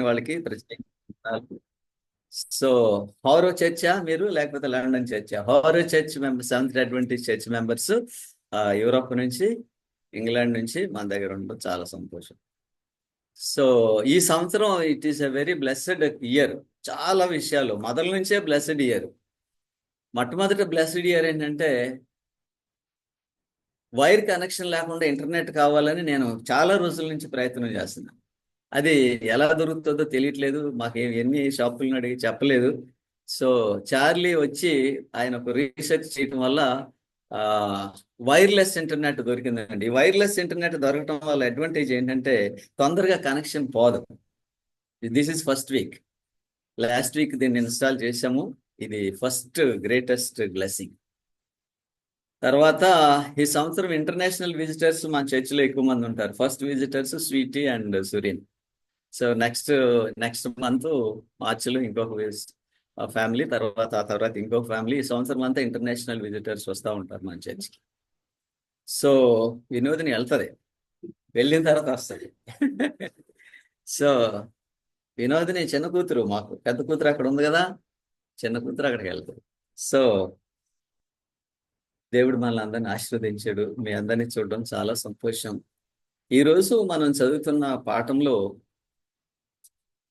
రాని వాళ్ళకి ప్రత్యేక. సో హారో చర్చా మీరు, లేకపోతే లండన్ చర్చా? Harrow church members, seventh Adventist church members Europe నుంచి, ఇంగ్లాండ్ నుంచి మన దగ్గర ఉండడం చాలా సంతోషం. సో ఈ సంవత్సరం it is a very blessed year. చాలా విషయాలు మొదల నుంచే బ్లెస్డ్ ఇయర్. మొట్టమొదటి బ్లెస్డ్ ఇయర్ ఏంటంటే, వైర్ కనెక్షన్ లేకుండా ఇంటర్నెట్ కావాలని నేను చాలా రోజుల నుంచి ప్రయత్నం చేస్తున్నాను. అది ఎలా దొరుకుతుందో తెలియట్లేదు. మాకు ఎన్ని షాపులను అడిగి చెప్పలేదు. సో చార్లీ వచ్చి ఆయన ఒక రీసెర్చ్ చేయటం వల్ల వైర్లెస్ ఇంటర్నెట్ దొరికిందండి. వైర్లెస్ ఇంటర్నెట్ దొరకటం వల్ల అడ్వాంటేజ్ ఏంటంటే, తొందరగా కనెక్షన్ పోదు. This is first week. Last week దీన్ని ఇన్స్టాల్ చేసాము. ఇది ఫస్ట్ గ్రేటెస్ట్ బ్లెస్సింగ్. తర్వాత ఈ సంవత్సరం ఇంటర్నేషనల్ విజిటర్స్ మన చర్చిలో ఎక్కువ మంది ఉంటారు. First visitors Sweety and Sureen. So next month మార్చిలో ఇంకొక ఫ్యామిలీ, తర్వాత ఆ తర్వాత ఇంకొక ఫ్యామిలీ. ఈ సంవత్సరం అంతా ఇంటర్నేషనల్ విజిటర్స్ వస్తూ ఉంటారు మన చర్చికి. సో వినోదిని వెళ్తుంది, వెళ్ళిన తర్వాత వస్తుంది. సో వినోదిని చిన్న కూతురు, మాకు పెద్ద కూతురు అక్కడ ఉంది కదా, చిన్న కూతురు అక్కడికి వెళ్తుంది. సో దేవుడు మనల్ని అందరిని ఆశీర్వదించాడు. మీ అందరినీ చూడడం చాలా సంతోషం. ఈరోజు మనం చదువుతున్న పాఠంలో,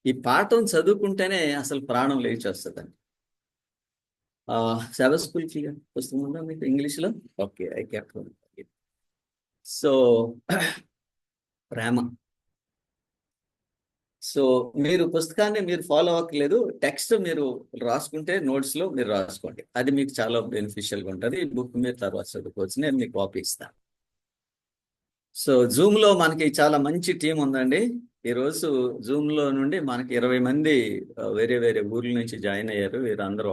ఈ పాఠం చదువుకుంటేనే అసలు ప్రాణం లేచి వస్తుందండి. సెవెన్ స్కూల్కి పుస్తకం ఉందా మీకు ఇంగ్లీష్లో? Okay, I kept. So Prema. So మీరు పుస్తకాన్ని మీరు ఫాలో అవ్వట్లేదు, టెక్స్ట్ మీరు రాసుకుంటే నోట్స్లో మీరు రాసుకోండి, అది మీకు చాలా బెనిఫిషియల్గా ఉంటుంది. ఈ బుక్ మీరు తర్వాత చదువుకోవచ్చు, నేను మీకు కాపీ ఇస్తాను. సో జూమ్లో మనకి చాలా మంచి టీం ఉందండి. ఈరోజు జూమ్లో నుండి మనకి 20 మంది వేరే వేరే ఊర్ల నుంచి జాయిన్ అయ్యారు. వీరందరూ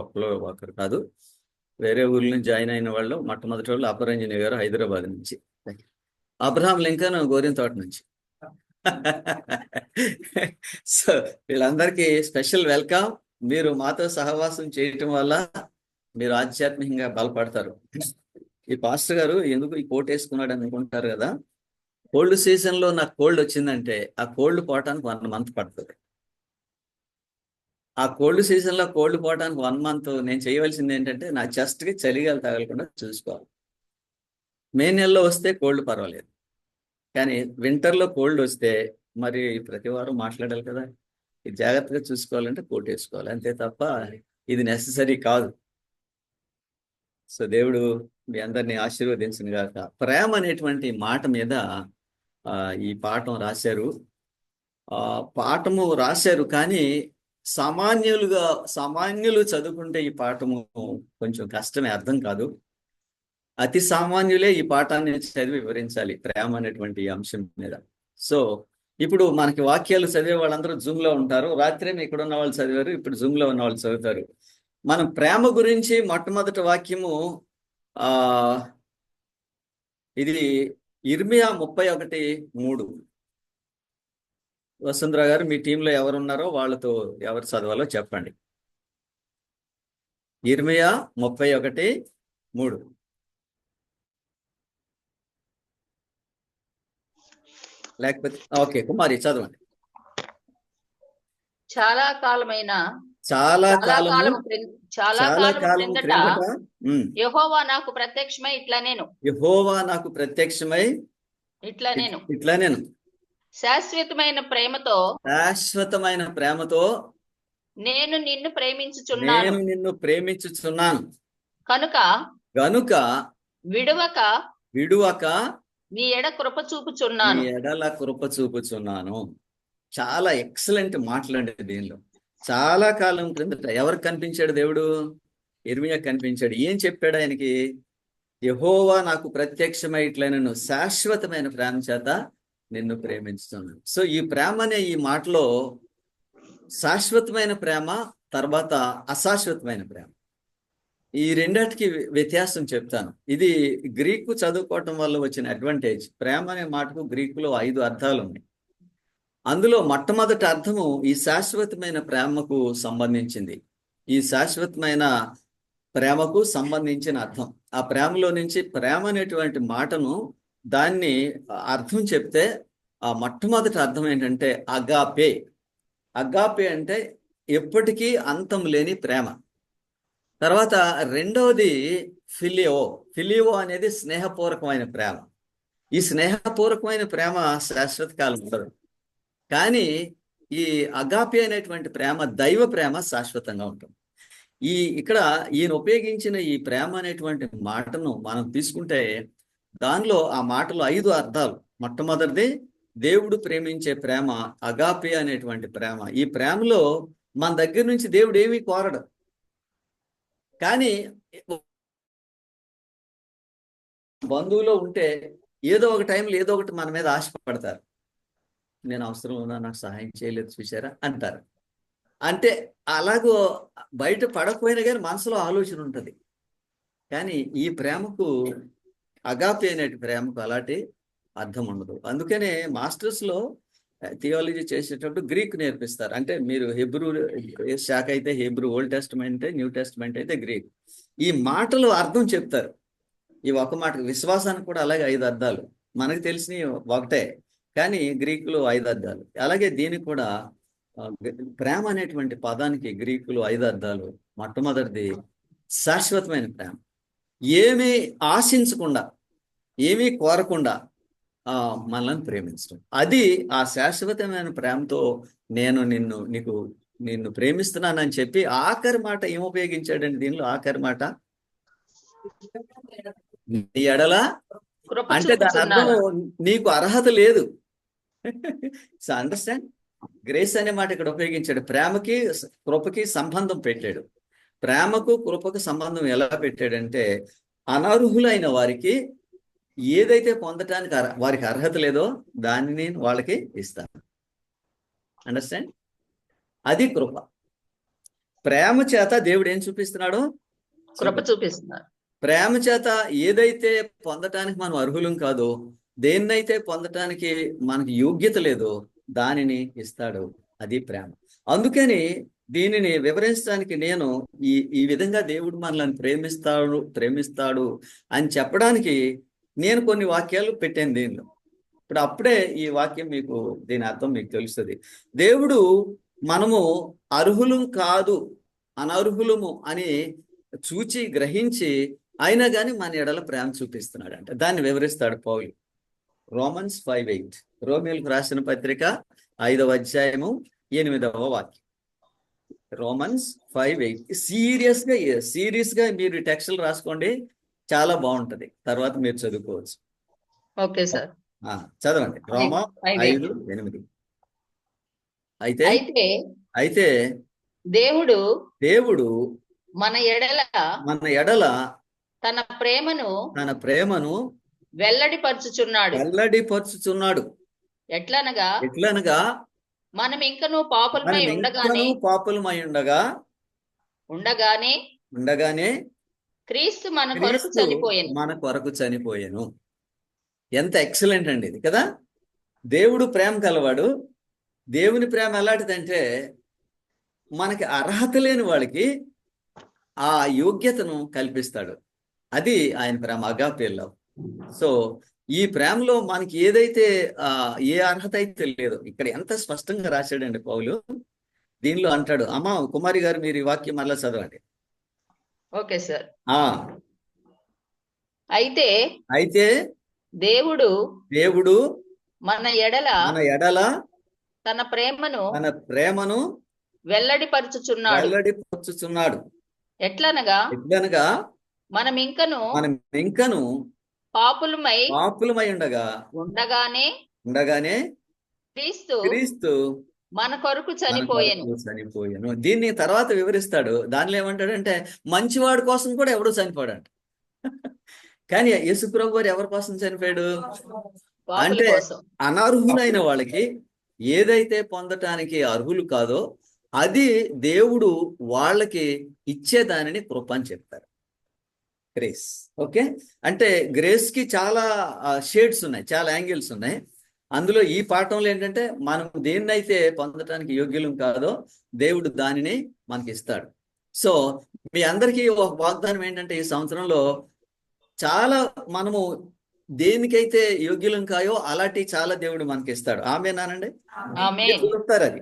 ఒకరు కాదు, వేరే ఊర్ల నుంచి జాయిన్ అయిన వాళ్ళు. మొట్టమొదటి వాళ్ళు అపరంజని గారు హైదరాబాద్ నుంచి, అబ్రహాం లింకన్ గోరింతోట నుంచి. సో వీళ్ళందరికీ స్పెషల్ వెల్కమ్. మీరు మాతో సహవాసం చేయటం వల్ల మీరు ఆధ్యాత్మికంగా బలపడతారు. ఈ పాస్టర్ గారు ఎందుకు ఈ కోట్ వేసుకున్నాడు అనుకుంటారు కదా. కోల్డ్ సీజన్లో నాకు కోల్డ్ వచ్చిందంటే, ఆ కోల్డ్ పోవటానికి 1 మంత్ పడుతుంది. ఆ కోల్డ్ సీజన్లో కోల్డ్ పోవటానికి 1 మంత్ నేను చేయవలసింది ఏంటంటే, నా చెస్ట్కి చలిగాలి తగలకుండా చూసుకోవాలి. మే నెలలో వస్తే కోల్డ్ పర్వాలేదు, కానీ వింటర్లో కోల్డ్ వస్తే మరి ప్రతి వారం మాట్లాడాలి కదా, ఇది జాగ్రత్తగా చూసుకోవాలంటే కోట్ వేసుకోవాలి, అంతే తప్ప ఇది నెససరీ కాదు. సో దేవుడు మీ అందరినీ ఆశీర్వదించిన గాక. ప్రేమ అనేటువంటి మాట మీద ఈ పాఠం రాశారు. పాఠము రాశారు, కానీ సామాన్యులు చదువుకుంటే ఈ పాఠము కొంచెం కష్టమే, అర్థం కాదు. అతి సామాన్యులే ఈ పాఠాన్ని చదివి వివరించాలి ప్రేమ అనేటువంటి అంశం మీద. సో ఇప్పుడు మనకి వాక్యాలు చదివే వాళ్ళందరూ జూమ్లో ఉంటారు. రాత్రే ఇక్కడ ఉన్న వాళ్ళు చదివారు, ఇప్పుడు జూమ్లో ఉన్న వాళ్ళు చదువుతారు. మనం ప్రేమ గురించి మొట్టమొదటి వాక్యము ఇది ఇర్మియా 31:3. వసుంధర గారు, మీ టీంలో ఎవరున్నారో వాళ్ళతో ఎవరు చదవాలో చెప్పండి. ఇర్మియా 31:3. లేకపోతే ఓకే, కుమారి చదవండి. చాలా కాలం క్రిందట యెహోవా నాకు ప్రత్యక్షమై ఇట్లా నేను శాశ్వతమైన ప్రేమతో నేను నిన్ను ప్రేమించుచున్నాను కనుక విడువక నీ ఎడల కృప చూపుచున్నాను. చాలా ఎక్సలెంట్ మాట్లాడే. దీనిలో చాలా కాలం క్రిందట ఎవరికి కనిపించాడు దేవుడు? ఇర్మియా కనిపించాడు. ఏం చెప్పాడు ఆయనకి? యెహోవా నాకు ప్రత్యక్షమై ఇట్లా నేను శాశ్వతమైన ప్రేమ చేత నిన్ను ప్రేమించుతున్నాను. సో ఈ ప్రేమ అనే ఈ మాటలో శాశ్వతమైన ప్రేమ, తర్వాత అశాశ్వతమైన ప్రేమ, ఈ రెండాటికి వ్యత్యాసం చెప్తాను. ఇది గ్రీకు చదువుకోవటం వల్ల వచ్చిన అడ్వాంటేజ్. ప్రేమ అనే మాటకు గ్రీకులో 5 అర్థాలు ఉన్నాయి. అందులో మొట్టమొదటి అర్థము ఈ శాశ్వతమైన ప్రేమకు సంబంధించింది. ఈ శాశ్వతమైన ప్రేమకు సంబంధించిన అర్థం. ఆ ప్రేమలో నుంచి ప్రేమ అనేటువంటి మాటను దాన్ని అర్థం చెప్తే ఆ మొట్టమొదటి అర్థం ఏంటంటే అగాపే. అగాపే అంటే ఎప్పటికీ అంతం లేని ప్రేమ. తర్వాత రెండవది ఫిలియో. ఫిలియో అనేది స్నేహపూర్వకమైన ప్రేమ. ఈ స్నేహపూర్వకమైన ప్రేమ శాశ్వత కాలం ఉండదు. కానీ ఈ అగాపే అనేటువంటి ప్రేమ, దైవ ప్రేమ శాశ్వతంగా ఉంటుంది. ఇక్కడ ఈయన ఉపయోగించిన ఈ ప్రేమ అనేటువంటి మాటను మనం తీసుకుంటే దానిలో ఆ మాటలో 5 అర్థాలు. మొట్టమొదటిది దేవుడు ప్రేమించే ప్రేమ అగాపే అనేటువంటి ప్రేమ. ఈ ప్రేమలో మన దగ్గర నుంచి దేవుడు ఏమీ కోరడు, కానీ బంధువులో ఉంటే ఏదో ఒక టైంలో ఏదో ఒకటి మన మీద ఆశపడతారు. నేను అవసరం ఉన్నా, నాకు సహాయం చేయలేదు చూసారా అంటారు. అంటే అలాగో బయట పడకపోయినా కానీ మనసులో ఆలోచన ఉంటుంది. కానీ ఈ ప్రేమకు, అగాపే అనే ప్రేమకు అలాంటి అర్థం ఉండదు. అందుకనే మాస్టర్స్లో థియాలజీ చేసేటప్పుడు గ్రీక్ నేర్పిస్తారు. అంటే మీరు హెబ్రూ శాఖ అయితే Hebrew, old testament, new testament అయితే గ్రీక్. ఈ మాటలు అర్థం చెప్తారు. ఈ ఒక మాట విశ్వాసానికి కూడా అలాగే 5 అర్థాలు. మనకు తెలిసినవి ఒకటే, కానీ గ్రీకులో 5 అర్థాలు. అలాగే దీనికి కూడా ప్రేమ అనేటువంటి పదానికి గ్రీకులో 5 అర్థాలు. మొట్టమొదటిది శాశ్వతమైన ప్రేమ. ఏమీ ఆశించకుండా, ఏమీ కోరకుండా మనల్ని ప్రేమించడం. అది ఆ శాశ్వతమైన ప్రేమతో నేను నిన్ను ప్రేమిస్తున్నానని చెప్పి ఆఖరి మాట ఏం ఉపయోగించాడండి దీనిలో? ఆఖరి మాట నీ ఎడల, అంటే దాని అర్థం నీకు అర్హత లేదు. సో అండర్స్టాండ్, గ్రేస్ అనే మాట ఇక్కడ ఉపయోగించాడు. ప్రేమకి కృపకి సంబంధం పెట్టాడు. ప్రేమకు కృపకు సంబంధం ఎలా పెట్టాడంటే, అనర్హులైన వారికి ఏదైతే పొందటానికి వారికి అర్హత లేదో దాన్ని నేను వాళ్ళకి ఇస్తాను. అండర్స్టాండ్, అది కృప. ప్రేమ చేత దేవుడు ఏం చూపిస్తున్నాడు? కృప చూపిస్తున్నాడు. ప్రేమ చేత ఏదైతే పొందటానికి మనం అర్హులం కాదో, దేన్నైతే పొందటానికి మనకి యోగ్యత లేదో దానిని ఇస్తాడు. అది ప్రేమ. అందుకని దీనిని వివరించడానికి నేను ఈ విధంగా దేవుడు మనల్ని ప్రేమిస్తాడు అని చెప్పడానికి నేను కొన్ని వాక్యాలు పెట్టాను దీనిలో. ఇప్పుడు అప్పుడే ఈ వాక్యం మీకు, దీని అర్థం మీకు తెలుస్తుంది. దేవుడు మనము అర్హులం కాదు, అనర్హులము అని చూచి గ్రహించి అయినా కానీ మన ఎడల ప్రేమ చూపిస్తున్నాడు. అంటే దాన్ని వివరిస్తాడు పౌలు. రోమన్స్ 5:8, రోమియోలకు రాసిన పత్రిక 5వ అధ్యాయము 8వ వాక్యం. రోమన్స్ 5:8. సీరియస్ గా మీరు టెక్స్టులు రాసుకోండి, చాలా బాగుంటది. తర్వాత మీరు చదువుకోవచ్చు. ఓకే సార్, చదవండి. రోమా 5:8. అయితే దేవుడు మన ఎడల తన ప్రేమను వెల్లడిపరచుచున్నాడు. ఎట్లనగా మనం ఇంకనూ పాపులమై ఉండగానే క్రీస్తు మన కొరకు చనిపోయాను. ఎంత ఎక్సలెంట్ అండి ఇది కదా! దేవుడు ప్రేమ కలవాడు. దేవుని ప్రేమ ఎలాంటిదంటే, మనకి అర్హత లేని వాడికి ఆ యోగ్యతను కల్పిస్తాడు. అది ఆయన ప్రేమ, అగాపే లవ్. సో ఈ ప్రేమలో మనకి ఏదైతే ఏ అర్హత అయితే లేదో, ఇక్కడ ఎంత స్పష్టంగా రాశాడండి పౌలు. దీనిలో అంటాడు, అమ్మా కుమారి గారు మీరు ఈ వాక్యం మళ్ళా చదవండి. Okay sir. అయితే దేవుడు మన ఎడల తన ప్రేమను వెల్లడిపరచుచున్నాడు. ఎట్లనగా మనం ఇంకను పాపులమై ఉండగానే క్రీస్తు మన కొరకు చనిపోయాను. దీన్ని తర్వాత వివరిస్తాడు. దానిలో ఏమంటాడంటే, మంచివాడి కోసం కూడా ఎవడు చనిపోయాడంట. కానీ యేసుప్రభు వారు ఎవరి కోసం చనిపోయాడు అంటే, అనర్హులైన వాళ్ళకి ఏదైతే పొందటానికి అర్హులు కాదో అది దేవుడు వాళ్ళకి ఇచ్చేదానిని కృప అని చెప్తారు. గ్రేస్. ఓకే, అంటే గ్రేస్ కి చాలా షేడ్స్ ఉన్నాయి, చాలా యాంగిల్స్ ఉన్నాయి. అందులో ఈ పాఠంలో ఏంటంటే, మనం దేన్నైతే పొందటానికి యోగ్యులం కాదో దేవుడు దానిని మనకి ఇస్తాడు. సో మీ అందరికీ ఒక వాగ్దానం ఏంటంటే, ఈ సంవత్సరంలో చాలా మనము దేనికైతే యోగ్యులం కాయో అలాంటి చాలా దేవుడు మనకి ఇస్తాడు. ఆమేనానండి? ఆమేన్. చూస్తారు అది.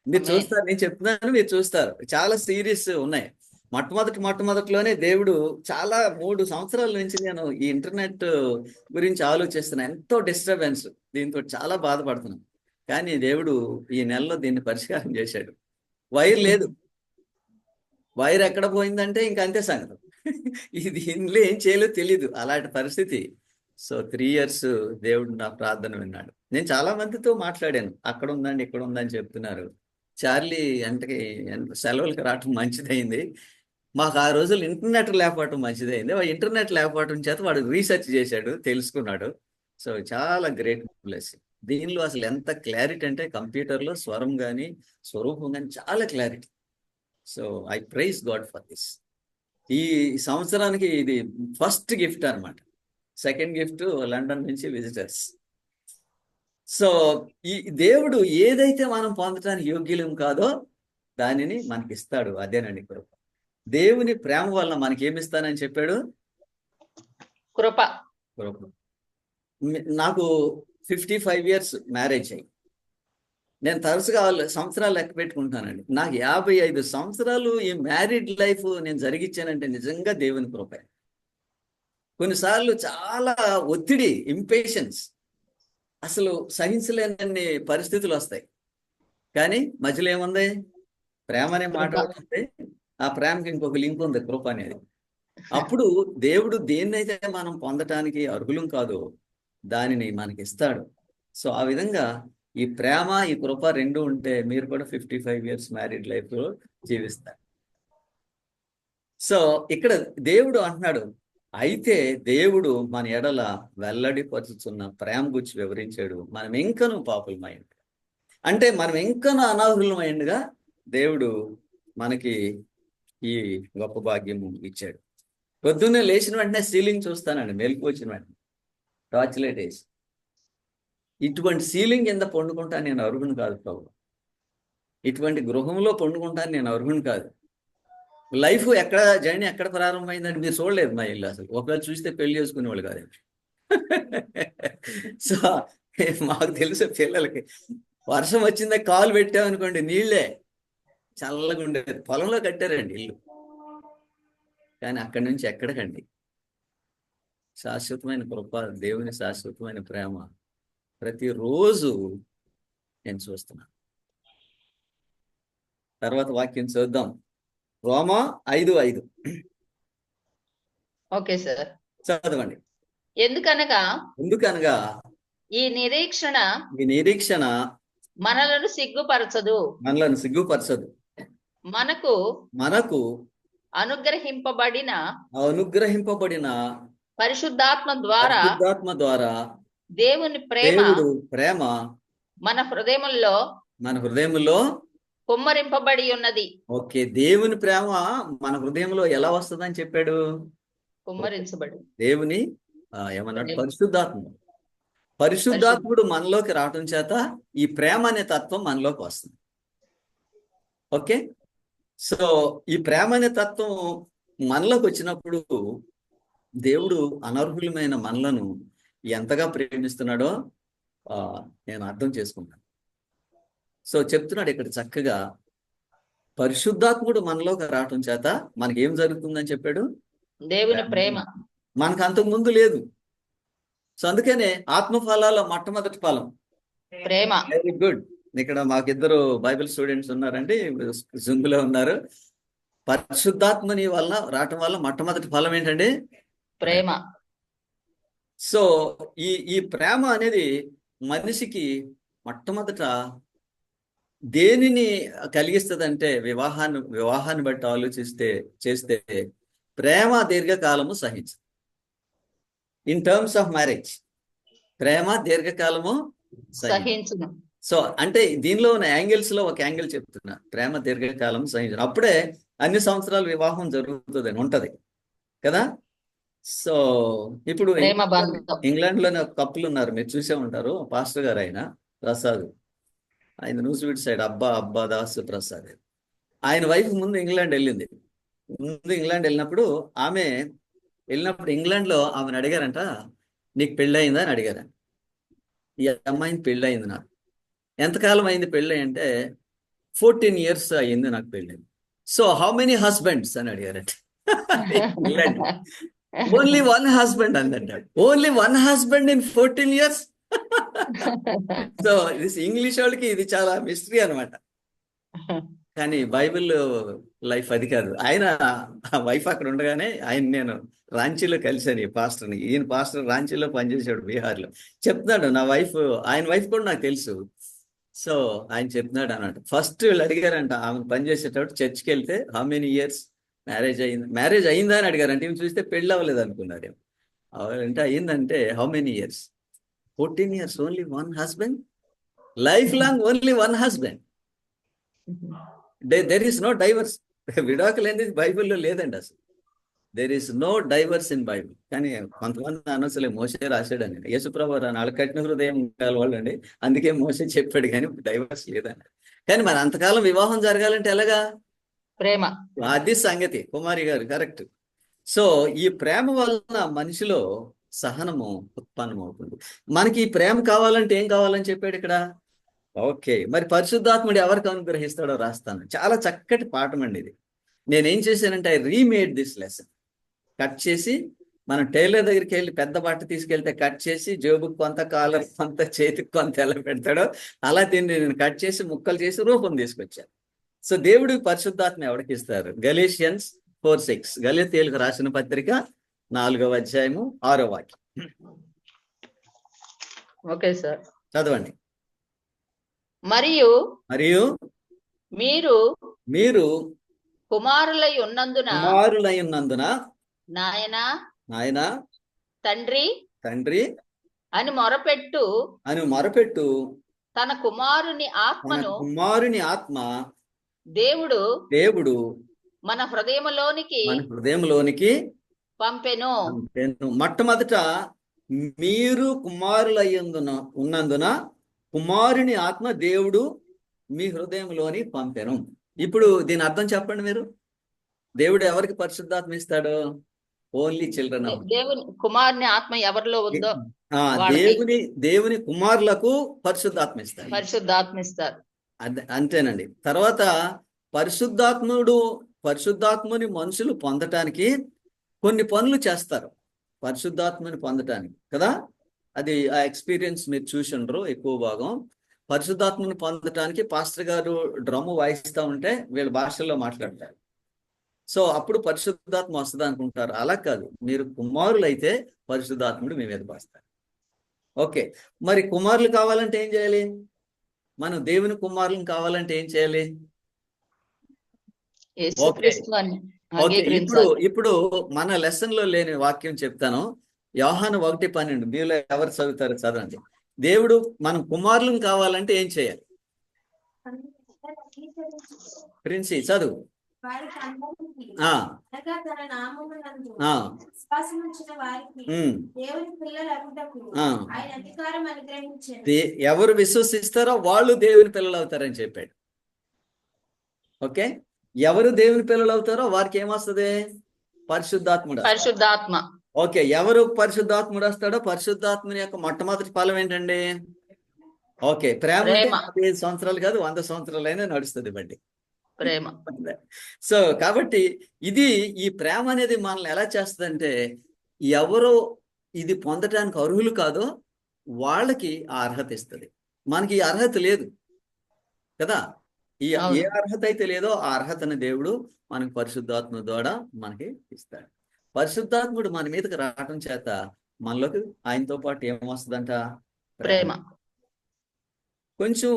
మీరు ఆమేన్. చూస్తారు, నేను చెప్తున్నాను, మీరు చూస్తారు. చాలా సిరీస్ ఉన్నాయి. మొట్టమొదటిలోనే దేవుడు చాలా 3 సంవత్సరాల నుంచి నేను ఈ ఇంటర్నెట్ గురించి ఆలోచిస్తున్నా. ఎంతో డిస్టర్బెన్స్, దీంతో చాలా బాధపడుతున్నాను. కానీ దేవుడు ఈ నెలలో దీన్ని పరిష్కారం చేశాడు. వైర్ లేదు. వైర్ ఎక్కడ పోయిందంటే ఇంక అంతే సంగతి. ఇది ఇందులో ఏం చేయాలో తెలీదు, అలాంటి పరిస్థితి. సో 3 years దేవుడు నా ప్రార్థన విన్నాడు. నేను చాలా మందితో మాట్లాడాను, అక్కడ ఉందండి ఇక్కడ ఉందని చెప్తున్నారు. చార్లీ అంటే సెలవులకు రావటం మంచిదైంది. మాకు ఆ రోజులు ఇంటర్నెట్ లేకపోవటం మంచిదైంది. ఇంటర్నెట్ లేకపోవటం చేత వాడు రీసెర్చ్ చేశాడు, తెలుసుకున్నాడు. సో చాలా గ్రేట్ బ్లెస్సింగ్. దీనిలో అసలు ఎంత క్లారిటీ అంటే కంప్యూటర్లో స్వరం కానీ స్వరూపం కానీ చాలా clarity. So I praise God for this. ఈ సంవత్సరానికి ఇది ఫస్ట్ గిఫ్ట్ అన్నమాట. సెకండ్ గిఫ్ట్ లండన్ నుంచి విజిటర్స్. సో ఈ దేవుడు ఏదైతే మనం పొందడానికి యోగ్యులం కాదో దానిని మనకి ఇస్తాడు. అదేనండి కృప. దేవుని ప్రేమ వల్ల మనకి ఏమిస్తానని చెప్పాడు? కృప. కృప. నాకు 55 years మ్యారేజ్ అయ్యి, నేను తరచుగా సంవత్సరాలు లెక్క పెట్టుకుంటానండి. నాకు 55 సంవత్సరాలు ఈ మ్యారీడ్ లైఫ్ నేను జరిగించానంటే నిజంగా దేవుని కృప. కొన్నిసార్లు చాలా ఒత్తిడి, ఇంపేషన్స్, అసలు సహించలేనన్ని పరిస్థితులు వస్తాయి. కానీ మధ్యలో ఏముంది? ప్రేమ అనే మాట ఉంటుంది. ఆ ప్రేమకి ఇంకొక లింక్ ఉంది, కృప అనేది. అప్పుడు దేవుడు దేన్నైతే మనం పొందటానికి అర్హులం కాదో దానిని మనకి ఇస్తాడు. సో ఆ విధంగా ఈ ప్రేమ, ఈ కృప రెండు ఉంటే మీరు కూడా 55 years మ్యారీడ్ లైఫ్ లో జీవిస్తారు. సో ఇక్కడ దేవుడు అంటున్నాడు, అయితే దేవుడు మన ఎడల వెల్లడిపరుచుతున్న ప్రేమ గురించి వివరించాడు. మనం ఇంకనూ పాపులమైంది, అంటే మనం ఇంకనూ అనార్హులమైందిగా దేవుడు మనకి ఈ గొప్ప భాగ్యము ఇచ్చాడు. పొద్దున్నే లేచిన వెంటనే సీలింగ్ చూస్తానండి, మెలకు వచ్చిన వెంటనే టార్చ్ లైట్ వేసి. ఇటువంటి సీలింగ్ కింద పండుకుంటాను నేను అర్హుని కాదు ప్రభు. ఇటువంటి గృహంలో పండుకుంటాను నేను అర్హుని కాదు. లైఫ్ ఎక్కడ జర్నీ ఎక్కడ ప్రారంభమైందని మీరు చూడలేదు మా ఇల్లు. అసలు ఒకవేళ చూస్తే పెళ్లి చేసుకునేవాళ్ళు కాదు. సో మాకు తెలుసు, పిల్లలకి వర్షం వచ్చిందే కాలు పెట్టామనుకోండి నీళ్ళే, చల్లగా ఉండేది. పొలంలో కట్టారండి ఇల్లు, కానీ అక్కడి నుంచి ఎక్కడికండి? శాశ్వతమైన కృప, దేవుని శాశ్వతమైన ప్రేమ ప్రతిరోజు నేను చూస్తున్నాను. తర్వాత వాక్యం చూద్దాం. రోమా 5:5. ఓకే సార్, చదవండి. ఎందుకనగా ఈ నిరీక్షణ మనలను సిగ్గుపరచదు. మనకు అనుగ్రహింపబడిన పరిశుద్ధాత్మ ద్వారా దేవుని ప్రేమ మన హృదయములో కుమ్మరింపబడి ఉన్నది. ఓకే, దేవుని ప్రేమ మన హృదయంలో ఎలా వస్తుందని చెప్పాడు? కుమ్మరించబడి. దేవుని ఏమన్నాడు? పరిశుద్ధాత్ముడు మనలోకి రావటం చేత ఈ ప్రేమ అనే తత్వం మనలోకి వస్తుంది. ఓకే, సో ఈ ప్రేమ అనే తత్వం మనలోకి వచ్చినప్పుడు దేవుడు అనర్హులమైన మనలను ఎంతగా ప్రేమిస్తున్నాడో నేను అర్థం చేసుకుంటాను. సో చెప్తున్నాడు ఇక్కడ చక్కగా, పరిశుద్ధాత్ముడు మనలోకి రావటం చేత మనకి ఏం జరుగుతుందని చెప్పాడు? దేవుని ప్రేమ మనకు అంతకు ముందు లేదు. సో అందుకనే ఆత్మఫలాల మొట్టమొదటి ఫలం ప్రేమ. Very good. ఇక్కడ మాకిద్దరు బైబిల్ స్టూడెంట్స్ ఉన్నారండి, జూమ్ లో ఉన్నారు. పరిశుద్ధాత్మని వల్ల రావటం వల్ల మొట్టమొదటి ఫలం ఏంటండి? ప్రేమ. సో ఈ ప్రేమ అనేది మనిషికి మొట్టమొదట దేనిని కలిగిస్తుందంటే, వివాహాన్ని బట్టి చేస్తే ప్రేమ దీర్ఘకాలము సహించదు. ఇన్ టర్మ్స్ ఆఫ్ మ్యారేజ్ ప్రేమ దీర్ఘకాలము సహించదు. సో అంటే దీనిలో ఉన్న యాంగిల్స్ లో ఒక యాంగిల్ చెప్తున్నా, ప్రేమ దీర్ఘకాలం సహించదు. అప్పుడే అన్ని సంవత్సరాలు వివాహం జరుగుతుందని ఉంటది కదా. సో ఇప్పుడు ఇంగ్లాండ్ లోనే ఒక కప్పులు ఉన్నారు, మీరు చూసే ఉంటారు. పాస్టర్ గారు ఆయన ప్రసాద్, ఆయన నూజివీడ్ సైడ్ అబ్బా దాస్ ప్రసాద్. ఆయన వైఫ్ ముందు ఇంగ్లాండ్ వెళ్ళింది. ఇంగ్లాండ్ వెళ్ళినప్పుడు ఇంగ్లాండ్ లో ఆమెను అడిగారంట, నీకు పెళ్ళయిందా అని అడిగారంట. ఈ అమ్మాయిని పెళ్ళయింది నాకు. ఎంతకాలం అయింది పెళ్ళి అంటే 14 years అయ్యింది నాకు పెళ్ళి. సో హౌ మెనీ హస్బెండ్స్ అని అడిగారట. ఓన్లీ వన్ హస్బెండ్ అందంట. Only one husband in 14 years. So English వాళ్ళకి ఇది చాలా మిస్టరీ అనమాట. కానీ బైబిల్ లైఫ్ అది కాదు. ఆయన వైఫ్ అక్కడ ఉండగానే నేను రాంచీలో కలిశాను ఈ పాస్టర్ని. ఈయన పాస్టర్ రాంచీలో పనిచేసాడు, బీహార్లో. చెప్తున్నాడు నా వైఫ్, ఆయన వైఫ్ కూడా నాకు తెలుసు. సో ఆయన చెప్తున్నాడు అన్నట్టు. ఫస్ట్ వీళ్ళు అడిగారంట ఆమె పనిచేసేటప్పుడు చర్చ్కి వెళ్తే హౌ మెనీ ఇయర్స్ మ్యారేజ్ అయిందా అని అడిగారు. అంటే ఈమె చూస్తే పెళ్ళి అవ్వలేదు అనుకున్నారు. అంటే అయిందంటే how many years? 14 years, only one husband, life long only one husband. There is no divorce. విడాకులు అనేది బైబిల్లో లేదండి అసలు. There is no divorce in Bible. కానీ కొంతమంది అనవసరం మోసే రాశాడని. యేసుప్రభు నాలుగు కఠిన హృదయం వాళ్ళు అండి, అందుకే మోసే చెప్పాడు, కానీ డైవర్స్ లేదని. కానీ మరి అంతకాలం వివాహం జరగాలంటే ఎలాగా? ప్రేమ. అది సంగతి. కుమారి గారు కరెక్ట్. సో ఈ ప్రేమ వలన మనిషిలో సహనము ఉత్పన్నమవుతుంది. మనకి ఈ ప్రేమ కావాలంటే ఏం కావాలని చెప్పాడు ఇక్కడ? ఓకే, మరి పరిశుద్ధాత్ముడు ఎవరికి అనుగ్రహిస్తాడో రాస్తాను. చాలా చక్కటి పాఠం అండి ఇది. నేనేం చేశానంటే I remade this lesson. Cut చేసి, మనం టైలర్ దగ్గరికి వెళ్ళి పెద్ద బట్ట తీసుకెళ్తే కట్ చేసి జేబుకి కొంత, కాలర్ కొంత, చేతికి కొంత ఎలా పెడతాడో అలా దీన్ని నేను కట్ చేసి ముక్కలు చేసి రూపం తీసుకొచ్చాను. సో దేవుడికి పరిశుద్ధాత్మ ఎవరికి ఇస్తారు? గలేషియన్స్ 4:6, గలతీయులకు రాసిన పత్రిక 4వ అధ్యాయము 6వ వాక్యం. ఓకే సార్, చదవండి. మరియు మీరు కుమారులై ఉన్నందున నాయనా తండ్రి అని మొరపెట్టు తన కుమారుని ఆత్మ దేవుడు మన హృదయములోనికి పంపెను. మొట్టమొదట మీరు ఉన్నందున కుమారుని ఆత్మ దేవుడు మీ హృదయంలోని పంపెను. ఇప్పుడు దీని అర్థం చెప్పండి మీరు. దేవుడు ఎవరికి పరిశుద్ధాత్మ ఇస్తాడు? Only children. దేవుని కుమారుని ఆత్మ ఎవరిలో ఉందో దేవుని కుమారులకు పరిశుద్ధాత్మ ఇస్తారు. అంతేనండి. తర్వాత పరిశుద్ధాత్ముని మనుషులు పొందటానికి కొన్ని పనులు చేస్తారు. పరిశుద్ధాత్మని పొందటానికి కదా, అది ఆ ఎక్స్పీరియన్స్ మీరు చూసిండ్రు ఎక్కువ భాగం. పరిశుద్ధాత్మని పొందటానికి పాస్టర్ గారు డ్రమ్ము వాయిస్తూ ఉంటే వీళ్ళ భాషల్లో మాట్లాడతారు. సో అప్పుడు పరిశుద్ధాత్మ వస్తుంది అనుకుంటారు. అలా కాదు, మీరు కుమారులు అయితే పరిశుద్ధాత్ముడు మీ మీద వస్తారు. ఓకే, మరి కుమారులు కావాలంటే ఏం చేయాలి? మనం దేవుని కుమారులను కావాలంటే ఏం చేయాలి? ఇప్పుడు మన లెసన్ లో లేని వాక్యం చెప్తాను. యోహాను 1:12 మీలో ఎవరు చదువుతారు? చదవండి. దేవుడు మనం కుమారులను కావాలంటే ఏం చేయాలి? ప్రిన్సి చదువు. ఎవరు విశ్వసిస్తారో వాళ్ళు దేవుని పిల్లలు అవుతారని చెప్పాడు. ఓకే, ఎవరు దేవుని పిల్లలు అవుతారో వారికి ఏమొస్తుంది? పరిశుద్ధాత్మ. ఓకే, ఎవరు పరిశుద్ధాత్ముడు వస్తాడో పరిశుద్ధాత్మని యొక్క మొట్టమొదటి ఫలం ఏంటండి? ఓకే, ప్రేమ. 5 సంవత్సరాలు కాదు, 100 సంవత్సరాలైనా నడుస్తుంది బండి ప్రేమ. సో కాబట్టి ఈ ప్రేమ అనేది మనల్ని ఎలా చేస్తుందంటే, ఎవరో ఇది పొందటానికి అర్హులు కాదో వాళ్ళకి ఆ అర్హత ఇస్తుంది. మనకి ఈ అర్హత లేదు కదా. ఏ అర్హత అయితే లేదో ఆ అర్హతని దేవుడు మనకి పరిశుద్ధాత్మ ద్వారా మనకి ఇస్తాడు. పరిశుద్ధాత్ముడు మన మీదకి రావటం చేత మనలోకి ఆయనతో పాటు ఏమొస్తుందంట? ప్రేమ. కొంచెం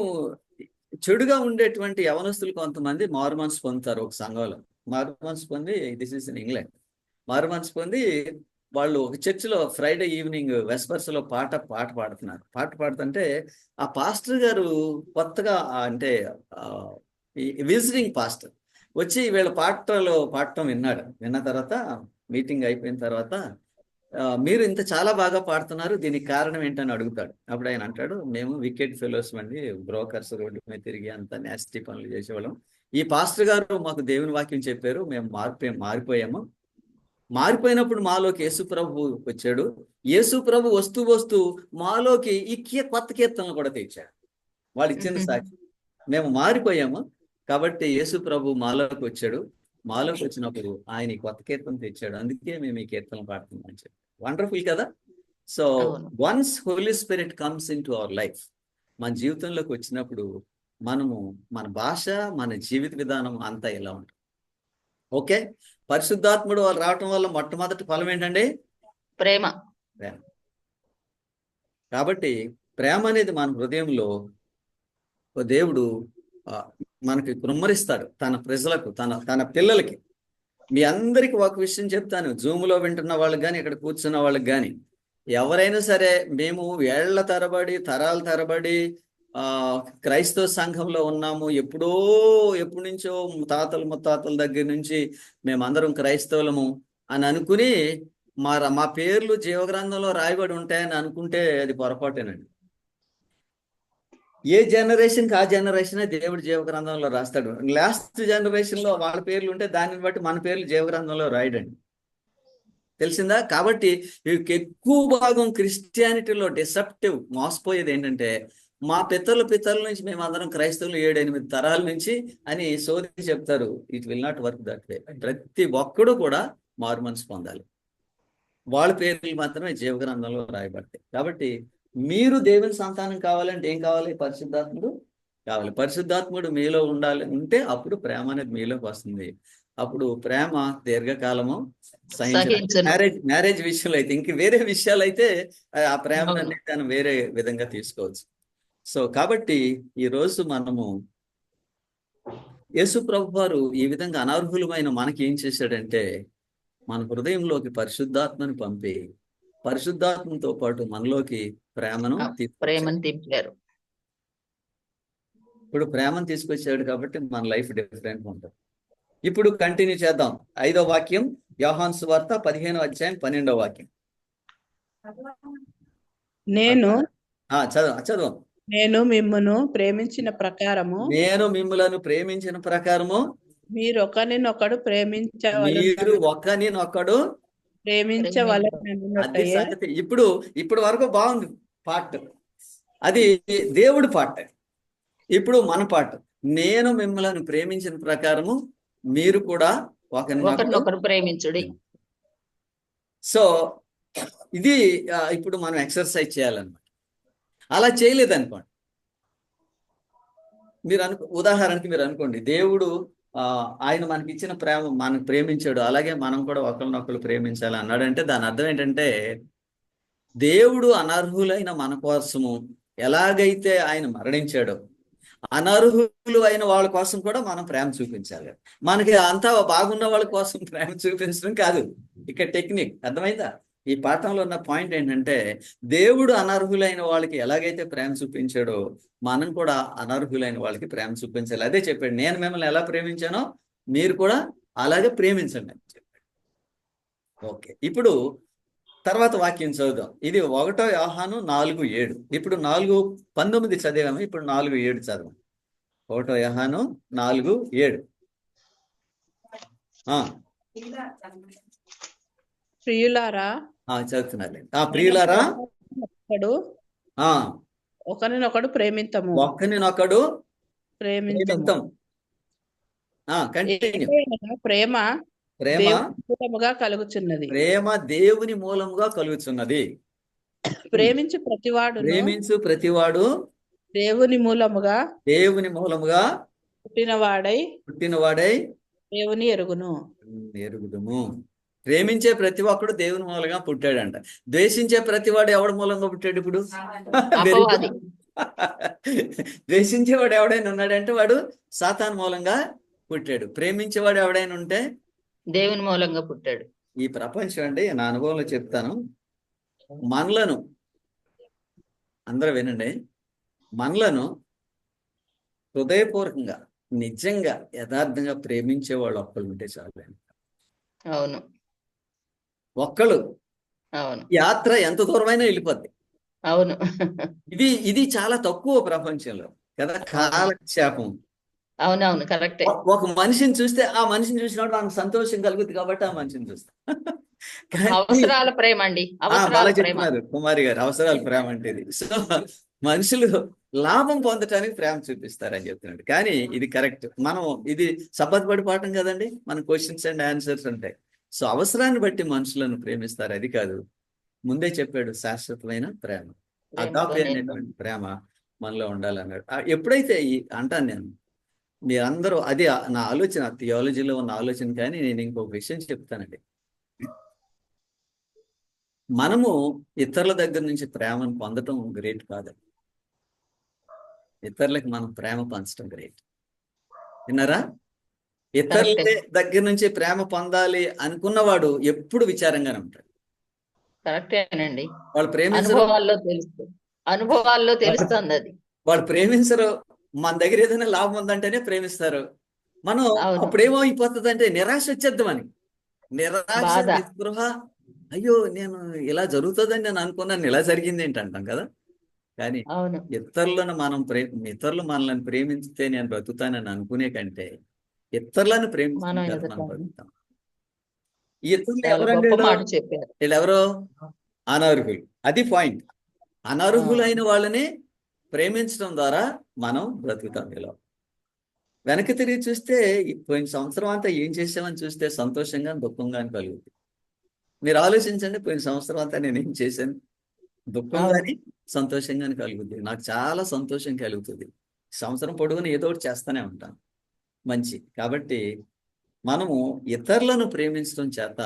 చెడుగా ఉండేటువంటి యవనస్తులు కొంతమంది మారుమనసు పొందుతారు ఒక సంఘంలో. మారుమనసు పొంది, దిస్ ఇస్ ఇన్ ఇంగ్లాండ్, మారుమనసు పొంది వాళ్ళు ఒక చర్చిలో ఫ్రైడే ఈవినింగ్ వెస్పర్స్లో పాట పాడుతున్నారు. పాట పాడుతుంటే ఆ పాస్టర్ గారు కొత్తగా, అంటే విజిటింగ్ పాస్టర్ వచ్చి వీళ్ళ పాడటం విన్నాడు. విన్న తర్వాత మీటింగ్ అయిపోయిన తర్వాత, మీరు ఇంత చాలా బాగా పాడుతున్నారు, దీనికి కారణం ఏంటని అడుగుతాడు. అప్పుడు ఆయన అంటాడు, మేము వికెట్ ఫెలోస్ అండి, బ్రోకర్స్, రోడ్డు మీద తిరిగి అంత నాస్టీ పనులు చేసేవాళ్ళం. ఈ పాస్టర్ గారు మాకు దేవుని వాక్యం చెప్పారు, మేము మారిపోయాము. మారిపోయినప్పుడు మాలోకి యేసుప్రభు వచ్చాడు. యేసుప్రభు వస్తూ మాలోకి ఈ కొత్త కీర్తనలు కూడా తెచ్చాడు. వాళ్ళు ఇచ్చిన సాక్షి, మేము మారిపోయాము, కాబట్టి యేసు ప్రభు మాలోకి వచ్చాడు. మాలోకి వచ్చినప్పుడు ఆయన ఈ కొత్త కీర్తన తెచ్చాడు. అందుకే మేము ఈ కీర్తన పాడుతున్నాం అని చెప్పి. వండర్ఫుల్ కదా. సో అవును. Once Holy Spirit comes into our life, మన జీవితంలోకి వచ్చినప్పుడు మనము మన భాష, మన జీవిత విధానం అంతా ఎలా ఉంటుంది. ఓకే, పరిశుద్ధాత్ముడు వాళ్ళు రావటం వల్ల మొట్టమొదటి ఫలం ఏంటండి? ప్రేమ. ప్రేమ. కాబట్టి ప్రేమ అనేది మన హృదయంలో దేవుడు మనకి కుమ్మరిస్తాడు తన ప్రజలకు, తన పిల్లలకి. మీ అందరికి ఒక విషయం చెప్తాను, జూమ్లో వింటున్న వాళ్ళకి కానీ ఇక్కడ కూర్చున్న వాళ్ళకి కానీ, ఎవరైనా సరే మేము ఏళ్ల తరబడి తరాల తరబడి క్రైస్తవ సంఘంలో ఉన్నాము, ఎప్పటి నుంచో తాతలు ముత్తాతల దగ్గర నుంచి మేమందరం క్రైస్తవులము అని అనుకుని మా పేర్లు జీవగ్రంథంలో రాయబడి ఉంటాయని అనుకుంటే అది పొరపాటేనండి. ఏ జనరేషన్కి ఆ జనరేషనే దేవుడు జీవగ్రంథంలో రాస్తాడు. లాస్ట్ జనరేషన్లో వాళ్ళ పేర్లు ఉంటే దానిని బట్టి మన పేర్లు జీవగ్రంథంలో రాయడండి. తెలిసిందా? కాబట్టి ఎక్కువ భాగం క్రిస్టియానిటీలో డిసెప్టివ్ మోసపోయేది ఏంటంటే, మా పితరుల నుంచి మేమందరం క్రైస్తవులు 7-8 తరాల నుంచి అని సోది చెప్తారు. It will not work that way. ప్రతి ఒక్కడు కూడా మారు మనసు పొందాలి. వాళ్ళ పేర్లు మాత్రమే జీవగ్రంథంలో రాయబడతాయి. కాబట్టి మీరు దేవుని సంతానం కావాలంటే ఏం కావాలి? పరిశుద్ధాత్ముడు కావాలి. పరిశుద్ధాత్ముడు మీలో ఉంటే అప్పుడు ప్రేమ అనేది మీలోకి వస్తుంది. అప్పుడు ప్రేమ దీర్ఘకాలము సహించడం. మ్యారేజ్ విషయంలో అయితే, ఇంక వేరే విషయాలు అయితే ఆ ప్రేమ అనేది దాన్ని వేరే విధంగా తీసుకోవచ్చు. సో కాబట్టి ఈరోజు మనము యేసు ప్రభు వారు ఈ విధంగా అనర్హులమైన మనకి ఏం చేశాడంటే, మన హృదయంలోకి పరిశుద్ధాత్మని పంపి పరిశుద్ధాత్మతో పాటు మనలోకి ప్రేమను తిప్పారు. ఇప్పుడు ప్రేమను తీసుకొచ్చాడు కాబట్టి మన లైఫ్ డిఫరెంట్ ఉంటుంది. ఇప్పుడు కంటిన్యూ చేద్దాం. 5వ వాక్యం, యోహాను సువార్త 15వ అధ్యాయం 12వ వాక్యం. చదువు. నేను మిమ్మును ప్రేమించిన ప్రకారము మీరు ఒకరినొకడు ప్రేమించవలెనన్నట్టే. ఇప్పుడు వరకు బాగుంది పార్ట్, అది దేవుడి పార్ట్. ఇప్పుడు మన పార్ట్, నేను మిమ్మల్ని ప్రేమించిన ప్రకారము మీరు కూడా ఒకరినొకరు ప్రేమించుడి. సో ఇది ఇప్పుడు మనం ఎక్సర్సైజ్ చేయాలన్నమాట. అలా చేయలేదనుకోండి, ఉదాహరణకి మీరు అనుకోండి, దేవుడు ఆయన మనకి ఇచ్చిన ప్రేమ మనకు ప్రేమించాడు, అలాగే మనం కూడా ఒకరినొకరు ప్రేమించాలి అన్నాడంటే దాని అర్థం ఏంటంటే, దేవుడు అనర్హులైన మన కోసము ఎలాగైతే ఆయన మరణించాడో, అనర్హులు అయిన వాళ్ళ కోసం కూడా మనం ప్రేమ చూపించాలి. మనకి అంతా బాగున్న వాళ్ళ కోసం ప్రేమ చూపించడం కాదు ఇక్కడ టెక్నిక్. అర్థమైందా? ఈ పాఠంలో ఉన్న పాయింట్ ఏంటంటే, దేవుడు అనర్హులైన వాళ్ళకి ఎలాగైతే ప్రేమ చూపించాడో మనం కూడా అనర్హులైన వాళ్ళకి ప్రేమ చూపించాలి. అదే చెప్పాడు, నేను మిమ్మల్ని ఎలా ప్రేమించానో మీరు కూడా అలాగే ప్రేమించండి అని చెప్పాడు. ఓకే, ఇప్పుడు తర్వాత వాక్యం చదువుదాం. ఇది 1 యోహాను 4:7. ఇప్పుడు 4:19 చదివాము, ఇప్పుడు 4:7 చదవం. 1 యోహాను 4:7. ప్రియులారా, చదువుతున్నారు. ప్రియులారా, ఒకరినొకడు ప్రేమింతము. ప్రేమ కలుగుచున్నది. ప్రేమ దేవుని మూలముగా కలుగుచున్నది. ప్రేమించు ప్రతివాడు దేవుని మూలముగా పుట్టినవాడై దేవుని ఎరుగుదుము. ప్రేమించే ప్రతి ఒక్కడు దేవుని మూలంగా పుట్టాడంట. ద్వేషించే ప్రతివాడు ఎవడి మూలంగా పుట్టాడు? ఇప్పుడు ద్వేషించేవాడు ఎవడైనా ఉన్నాడంటే వాడు సాతాను మూలంగా పుట్టాడు. ప్రేమించేవాడు ఎవడైనా ఉంటే దేవుని మూలంగా పుట్టాడు. ఈ ప్రపంచం అండి, నా అనుభవంలో చెప్తాను, మనలను అందరూ వినండి, మనలను హృదయపూర్వకంగా నిజంగా యథార్థంగా ప్రేమించే వాళ్ళు ఒక్కళ్ళు ఉంటే చాలు. అవును, ఒక్కళ్ళు. అవును, యాత్ర ఎంత దూరమైనా వెళ్ళిపోద్ది. అవును, ఇది చాలా తక్కువ ప్రపంచంలో కదా, కాలక్షేపం. అవునవును, కరెక్టే. ఒక మనిషిని చూస్తే ఆ మనిషిని చూసినప్పుడు మనకు సంతోషం కలుగుతుంది కాబట్టి ఆ మనిషిని చూస్తాం. అవసరాల ప్రేమ అండి, చెప్తున్నారు కుమారి గారు, అవసరాల ప్రేమ అంటే ఇది. సో మనుషులు లాభం పొందటానికి ప్రేమ చూపిస్తారని చెప్తున్నాడు. కానీ ఇది కరెక్ట్. మనం ఇది సబ్బత్ పాఠం కదండి, మన క్వశ్చన్స్ అండ్ ఆన్సర్స్ ఉంటాయి. సో అవసరాన్ని బట్టి మనుషులను ప్రేమిస్తారు, అది కాదు. ముందే చెప్పాడు శాశ్వతమైన ప్రేమ, ప్రేమతో అగాపే నేను అనేటువంటి ప్రేమ మనలో ఉండాలన్నాడు. ఎప్పుడైతే అంటాను నేను, మీరందరూ అది నా ఆలోచన, థియాలజీలో ఉన్న ఆలోచన. కానీ నేను ఇంకొక విషయం చెప్తానండి. మనము ఇతరుల దగ్గర నుంచి ప్రేమను పొందటం గ్రేట్ కాదండి, ఇతరులకు మనం ప్రేమ పంచడం గ్రేట్. విన్నారా? ఇతరుల కరెక్టే దగ్గర నుంచి ప్రేమ పొందాలి అనుకున్నవాడు ఎప్పుడు విచారంగానే ఉంటాడు. కరెక్టేనండి. వాళ్ళు ప్రేమించరు, అనుభవాల్లో తెలుస్తుంది అది. వాళ్ళు ప్రేమించరు. మన దగ్గర ఏదైనా లాభం ఉందంటేనే ప్రేమిస్తారు. మనం అవును. అప్పుడేమో అయిపోతుంది అంటే నిరాశ వచ్చేద్దామని, నిరాశ, బాధ. నిస్పృహ. అయ్యో నేను ఇలా జరుగుతుందని నేను అనుకున్నాను, ఇలా జరిగింది ఏంటి అంటాం కదా. కానీ అవును. ఇతరులను ఇతరులు మనల్ని ప్రేమించితే నేను బ్రతుకుతానని అనుకునే కంటే ఇతరులను మనం ప్రేమించిన మనం ఎదుగుతాము. బ్రతుకుతాం. ఈ ఇతరులు చాలా ఎవరండి? గొప్ప మాట చెప్పారు. వీళ్ళెవరో అనర్హులు. అది పాయింట్. అనర్హులైన వాళ్ళని ప్రేమించడం ద్వారా మనం బ్రతుకుతాం. ఇలా వెనక్కి తిరిగి చూస్తే పోయిన సంవత్సరం అంతా ఏం చేసామని చూస్తే సంతోషంగా దుఃఖంగా కలుగుతుంది. మీరు ఆలోచించండి, పోయిన సంవత్సరం అంతా నేను ఏం చేశాను, దుఃఖంగాని సంతోషంగాని కలుగుతుంది. నాకు చాలా సంతోషం కలుగుతుంది. సంవత్సరం పొడవునా ఏదో ఒకటి చేస్తూనే ఉంటాను మంచి. కాబట్టి మనము ఇతరులను ప్రేమించడం చేత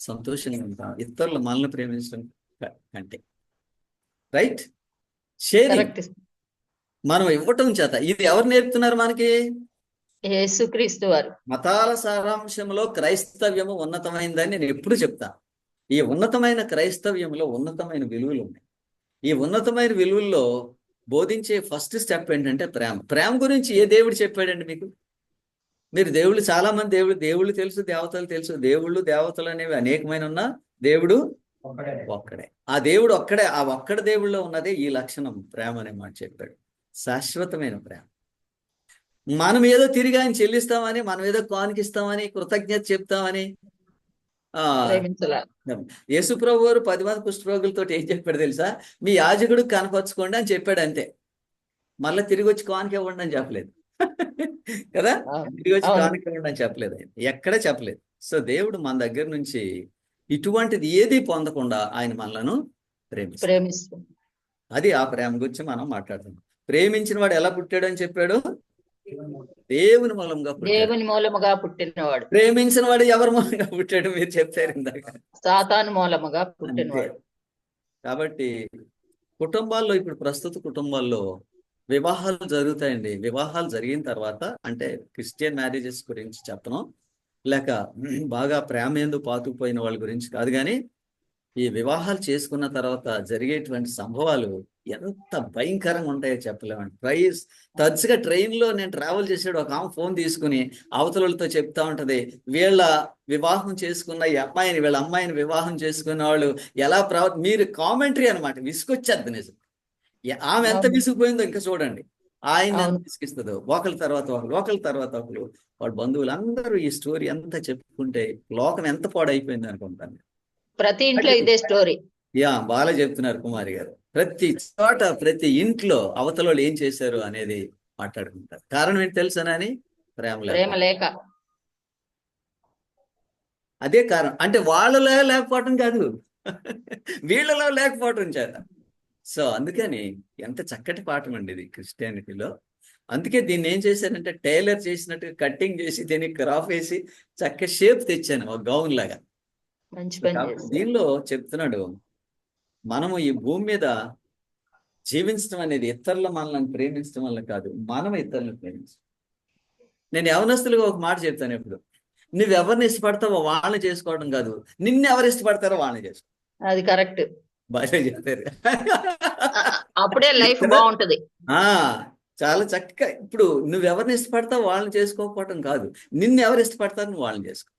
సంతోషంగా ఉంటాం, ఇతరులు మనల్ని ప్రేమించడం కంటే. రైట్? Sharing correct. మనం ఇవ్వటం చేత. ఇది ఎవరు నేర్పుతున్నారు మనకి? యేసుక్రీస్తు వారు. మతాల సారాంశంలో క్రైస్తవ్యము ఉన్నతమైందని నేను ఎప్పుడు చెప్తా. ఈ ఉన్నతమైన క్రైస్తవ్యంలో ఉన్నతమైన విలువలు ఉన్నాయి. ఈ ఉన్నతమైన విలువల్లో బోధించే ఫస్ట్ స్టెప్ ఏంటంటే ప్రేమ. ప్రేమ గురించి ఏ దేవుడు చెప్పాడండి మీకు? మీరు దేవుళ్ళు, చాలా మంది దేవుళ్ళు తెలుసు, దేవతలు తెలుసు. దేవుళ్ళు దేవతలు అనేవి అనేకమైన ఉన్నా దేవుడు ఒక్కడే. ఆ దేవుడు ఒక్కడే. ఆ ఒక్కడ దేవుళ్ళలో ఉన్నదే ఈ లక్షణం, ప్రేమ అనే మాట చెప్పాడు. శాశ్వతమైన ప్రేమ. మనం ఏదో తిరిగి ఆయన చెల్లిస్తామని, మనం ఏదో కానుకిస్తామని, కృతజ్ఞత చెప్తామని యేసుప్రభు వారు 10 మంది కుష్ఠరోగులతో ఏం చెప్పాడు తెలుసా? మీ యాజకుడు కనపరచుకోండి అని చెప్పాడు అంతే. మళ్ళీ తిరిగి వచ్చి కానుక ఇవ్వండి అని చెప్పలేదు కదా. తిరిగి వచ్చి కానుక ఇవ్వండి అని చెప్పలేదు ఆయన, ఎక్కడ చెప్పలేదు. సో దేవుడు మన దగ్గర నుంచి ఇటువంటిది ఏది పొందకుండా ఆయన మనలను ప్రేమిస్తాడు. అది ఆ ప్రేమ గురించి మనం మాట్లాడుతున్నాం. ప్రేమించిన వాడు ఎలా పుట్టాడు అని చెప్పాడు? దేవుని మూలముగా పుట్టినవాడు. ప్రేమించిన వాడు ఎవరి మూలంగా పుట్టాడు? మీరు చెప్పారు ఇందాక, సాతాను మూలముగా పుట్టినవాడు. కాబట్టి కుటుంబాల్లో, ఇప్పుడు ప్రస్తుత కుటుంబాల్లో వివాహాలు జరుగుతాయండి. వివాహాలు జరిగిన తర్వాత, అంటే క్రిస్టియన్ మ్యారేజెస్ గురించి చెప్పను, లేక బాగా ప్రేమ ఎందుకు పాతుకుపోయిన వాళ్ళ గురించి కాదు, కానీ ఈ వివాహాలు చేసుకున్న తర్వాత జరిగేటువంటి సంభవాలు ఎంత భయంకరంగా ఉంటాయో చెప్పలేమండి. తరచుగా ట్రైన్లో నేను ట్రావెల్ చేసాడు, ఒక ఆమె ఫోన్ తీసుకుని అవతలతో చెప్తా ఉంటది, వీళ్ళ వివాహం చేసుకున్న ఈ అమ్మాయిని, వీళ్ళ అమ్మాయిని వివాహం చేసుకున్న వాళ్ళు ఎలా మీరు కామెంటరీ అనమాట, విసుకొచ్చేద్ది నిజం. ఆమె ఎంత విసుకుపోయిందో ఇంకా చూడండి, ఆయన ఎంత విసిగిస్తుందో. ఒకళ్ళ తర్వాత ఒకళ్ళు వాళ్ళ బంధువులు అందరూ ఈ స్టోరీ అంతా చెప్పుకుంటే లోకం ఎంత పాడైపోయింది అనుకుంటాను. ప్రతి ఇంట్లో ఇదే స్టోరీ. బాగా చెప్తున్నారు కుమారి గారు. ప్రతి చోట, ప్రతి ఇంట్లో అవతల వాళ్ళు ఏం చేశారు అనేది మాట్లాడుకుంటారు. కారణం ఏంటి తెలుసానని? ప్రేమ లేక. అదే కారణం. అంటే వాళ్ళలో లేకపోవటం కాదు, వీళ్ళలో లేకపోవటం చేత. సో అందుకని ఎంత చక్కటి పాఠం అండి ఇది క్రిస్టియానిటీలో. అందుకే దీన్ని ఏం చేశానంటే టైలర్ చేసినట్టుగా కట్టింగ్ చేసి దీనికి క్రాఫ్ వేసి చక్క షేప్ తెచ్చాను, ఒక గౌన్ లాగా. దీనిలో చెప్తున్నాడు, మనము ఈ భూమి మీద జీవించడం అనేది ఇతరుల మనల్ని ప్రేమించడం వల్ల కాదు, మనం ఇతరులను ప్రేమించడం. నేను యవనస్తులుగా ఒక మాట చెప్తాను ఎప్పుడు, నువ్వెవరిని ఇష్టపడతావో వాళ్ళని చేసుకోవడం కాదు, నిన్ను ఎవరు ఇష్టపడతారో వాళ్ళని చేసుకో. అది కరెక్ట్. బాగా చెప్తారు. అప్పుడే లైఫ్ బాగుంటది. చాలా చక్కగా. ఇప్పుడు నువ్వెవరిని ఇష్టపడతావో వాళ్ళని చేసుకోకపోవటం కాదు, నిన్ను ఎవరు ఇష్టపడతారో నువ్వు వాళ్ళని చేసుకో.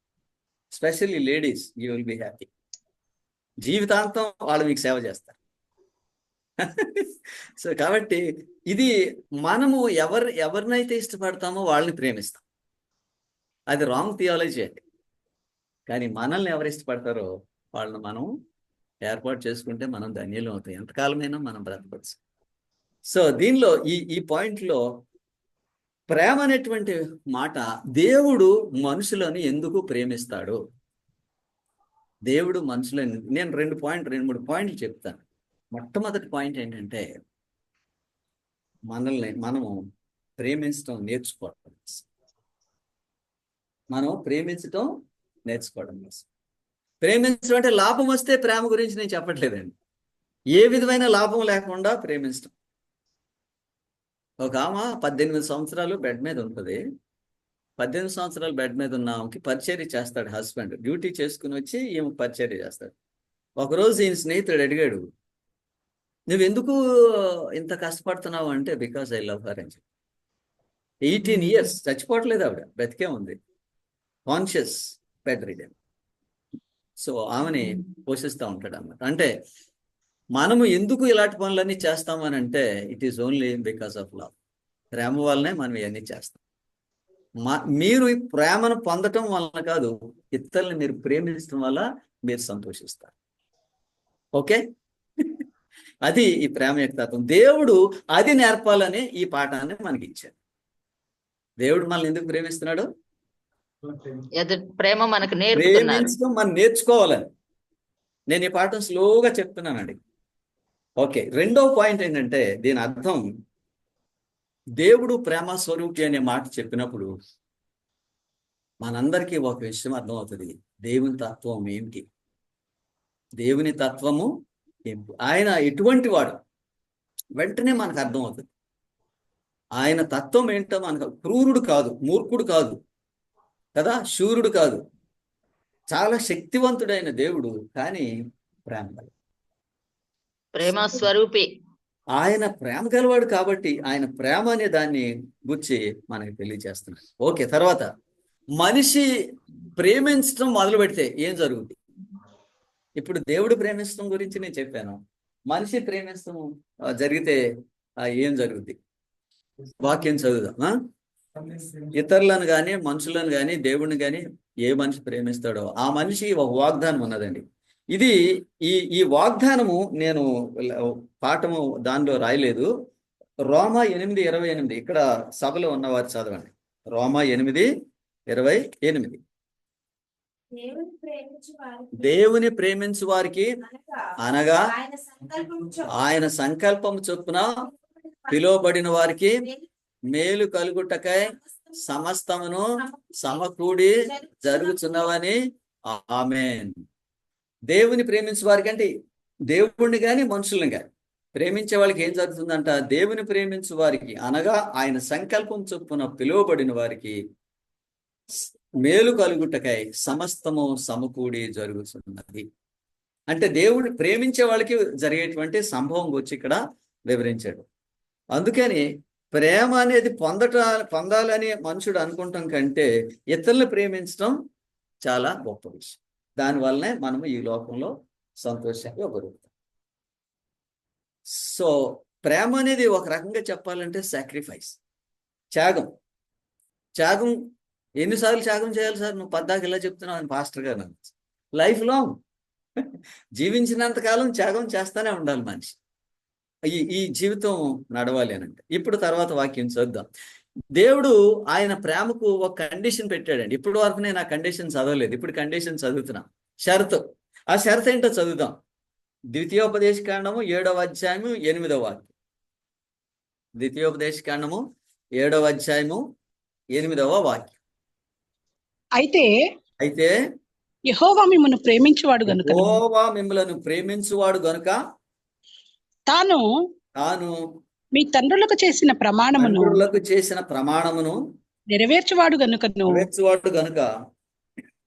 Specially ladies, you will be happy. జీవితాంతం వాళ్ళు మీకు సేవ చేస్తారు. సో కాబట్టి ఇది మనము ఎవరినైతే ఇష్టపడతామో వాళ్ళని ప్రేమిస్తాం. అది రాంగ్ థియాలజీ అండి. కానీ మనల్ని ఎవరు ఇష్టపడతారో వాళ్ళని మనం ఏర్పాటు చేసుకుంటే మనం ధన్యులు అవుతాం. ఎంతకాలమైనా మనం బ్రతకవచ్చు. సో దీనిలో ఈ పాయింట్లో ప్రేమ అనేటువంటి మాట, దేవుడు మనుషులను ఎందుకు ప్రేమిస్తాడు, దేవుడు మనుషులను, నేను 2-3 పాయింట్లు చెప్తాను. మొట్టమొదటి పాయింట్ ఏంటంటే, మనము ప్రేమించడం నేర్చుకోవడం. మనం ప్రేమించడం నేర్చుకోవడం. ప్రేమించడం అంటే లాభం వస్తే ప్రేమ గురించి నేను చెప్పట్లేదండి. ఏ విధమైన లాభం లేకుండా ప్రేమించడం. ఒక ఆమె 18 సంవత్సరాలు బెడ్ మీద ఉంటుంది. 18 సంవత్సరాలు బెడ్ మీద ఉన్న ఆమెకి పరిచర్య చేస్తాడు హస్బెండ్. డ్యూటీ చేసుకుని వచ్చి ఈమె పరిచర్య చేస్తాడు. ఒకరోజు ఈయన స్నేహితుడు అడిగాడు, నువ్వెందుకు ఇంత కష్టపడుతున్నావు అంటే, బికాస్ ఐ లవ్ హర్ అని చెప్పి. 18 years చచ్చిపోవట్లేదు ఆవిడ, బ్రతికే ఉంది, కాన్షియస్, బెడ్ రిడెన్. సో ఆమెని పోషిస్తూ ఉంటాడు అన్నమాట. అంటే మనము ఎందుకు ఇలాంటి పనులన్నీ చేస్తామని అంటే, it is only because of love. ప్రేమ వల్లనే మనం ఇవన్నీ చేస్తాం. మీరు ఈ ప్రేమను పొందటం వలన కాదు, ఇతరులను మీరు ప్రేమించడం వల్ల మీరు సంతోషిస్తారు. ఓకే, అది ఈ ప్రేమ యొక్క తత్వం. దేవుడు అది నేర్పాలని ఈ పాఠాన్ని మనకి ఇచ్చాడు. దేవుడు మనల్ని ఎందుకు ప్రేమిస్తున్నాడు? ప్రేమ మనకు నేర్పుతున్నారు, ప్రేమించడం మనం నేర్చుకోవాలని. నేను ఈ పాఠం స్లోగా చెప్తున్నానండి. ఓకే, రెండో పాయింట్ ఏంటంటే, దీని అర్థం, దేవుడు ప్రేమ స్వరూపి అనే మాట చెప్పినప్పుడు మనందరికీ ఒక విషయం అర్థమవుతుంది. దేవుని తత్వం ఏమిటి, దేవుని తత్వము ఏమిటి, ఆయన ఎటువంటి వాడు వెంటనే మనకు అర్థమవుతుంది. ఆయన తత్వం ఏంటో మనకు, క్రూరుడు కాదు, మూర్ఖుడు కాదు కదా, శూరుడు కాదు, చాలా శక్తివంతుడైన దేవుడు, కానీ ప్రేమ స్వరూపి. ఆయన ప్రేమ గలవాడు కాబట్టి ఆయన ప్రేమ అనే దాన్ని గురించి మనకి తెలియజేస్తున్నాడు. ఓకే, తర్వాత మనిషి ప్రేమించడం మొదలు పెడితే ఏం జరుగుతుంది? ఇప్పుడు దేవుడు ప్రేమించడం గురించి నేను చెప్పాను, మనిషి ప్రేమించడం జరిగితే ఏం జరుగుద్ది? వాక్యం చదువుదాం. ఇతరులను కానీ మనుషులను కానీ దేవుడిని కానీ ఏ మనిషి ప్రేమిస్తాడో ఆ మనిషి ఒక వాగ్దానం ఉన్నదండి. ఇది ఈ వాగ్దానము నేను పాఠము దానిలో రాయలేదు. రోమా 8:28, ఇక్కడ సభలో ఉన్నవారు చదవండి. రోమా 8:28. దేవుని ప్రేమించు వారికి అనగా ఆయన సంకల్పము చొప్పున పిలువబడిన వారికి మేలు కలుగుటకై సమస్తమును సమకూడి జరుగుతున్నవని. ఆమేన్. దేవుని ప్రేమించే వారికి అంటే దేవుణ్ణి కానీ మనుషుల్ని కానీ ప్రేమించే వాళ్ళకి ఏం జరుగుతుందంట? దేవుని ప్రేమించే వారికి అనగా ఆయన సంకల్పం చొప్పున పిలువబడిన వారికి మేలు కలుగుటకై సమస్తము సమకూడి జరుగుతున్నది. అంటే దేవుడు ప్రేమించే వాళ్ళకి జరిగేటువంటి సంభవం గురించి ఇక్కడ వివరించాడు. అందుకని ప్రేమ అనేది పొందాలని మనుషుడు అనుకుంటాం కంటే ఇతరులను ప్రేమించడం చాలా గొప్ప విషయం. దానివల్లనే మనము ఈ లోకంలో సంతోషంగా బతుకుతాం. సో ప్రేమ అనేది ఒక రకంగా చెప్పాలంటే సాక్రిఫైస్, త్యాగం. త్యాగం ఎన్నిసార్లు త్యాగం చేయాలి సార్, నువ్వు పద్దాకి ఇలా చెప్తున్నావు అని పాస్టర్ గారు. లైఫ్ లాంగ్, జీవించినంత కాలం త్యాగం చేస్తానే ఉండాలి మనిషి, ఈ జీవితం నడవాలి అని అంటే. ఇప్పుడు తర్వాత వాక్యం చూద్దాం. దేవుడు ఆయన ప్రేమకు ఒక కండిషన్ పెట్టాడండి. ఇప్పటి వరకు నేను ఆ కండిషన్ చదవలేదు, ఇప్పుడు కండిషన్ చదువుతున్నా. షరతు, ఆ షరతు ఏంటో చదువుదాం. ద్వితీయోపదేశకాండము 7వ అధ్యాయము 8వ వాక్యం. ద్వితీయోపదేశకాండము 7వ అధ్యాయము 8వ వాక్యం. అయితే యెహోవా మిమ్మల్ని ప్రేమించువాడు గనుక, యెహోవా మిమ్మలను ప్రేమించువాడు గనుక తాను మీ తండ్రులకు చేసిన ప్రమాణమును నెరవేర్చువాడు గనుక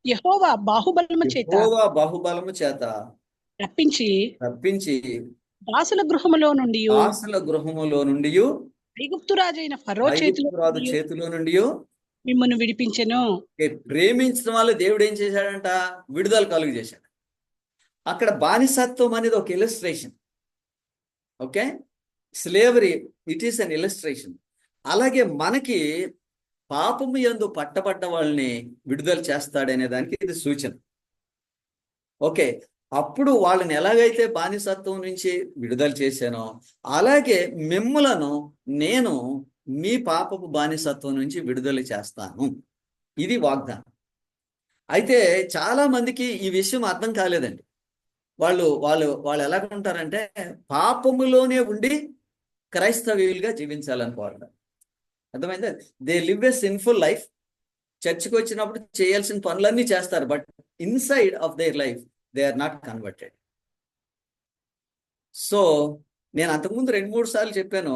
యెహోవా బాహుబలము చేత రప్పించి దాసుల గృహములో నుండి ఐగుప్తు రాజైన ఫరో చేతిలో నుండి మిమ్మల్ని విడిపించెను. ప్రేమించడం వల్ల దేవుడు ఏం చేశాడంట? విడుదల కలుగు చేశాడు. అక్కడ బానిసత్వం అనేది ఒక illustration. Okay, slavery it is an illustration. అలాగే మనకి పాపము యందు పట్టబడ్డ వాళ్ళని విడుదల చేస్తాడనే దానికి ఇది సూచన. ఓకే, అప్పుడు వాళ్ళని ఎలాగైతే బానిసత్వం నుంచి విడుదల చేశానో అలాగే మిమ్ములను నేను మీ పాపపు బానిసత్వం నుంచి విడుదల చేస్తాను. ఇది వాగ్దానం. అయితే చాలా మందికి ఈ విషయం అర్థం కాలేదండి. వాళ్ళు వాళ్ళు వాళ్ళు ఎలాగుంటారంటే పాపములోనే ఉండి క్రైస్తవులుగా జీవించాలనుకోవాలి. అర్థమైందా? They live a sinful life. చర్చికి వచ్చినప్పుడు చేయాల్సిన పనులన్నీ చేస్తారు, but inside of their life they are not converted. So నేను అంతకుముందు 2-3 సార్లు చెప్పాను,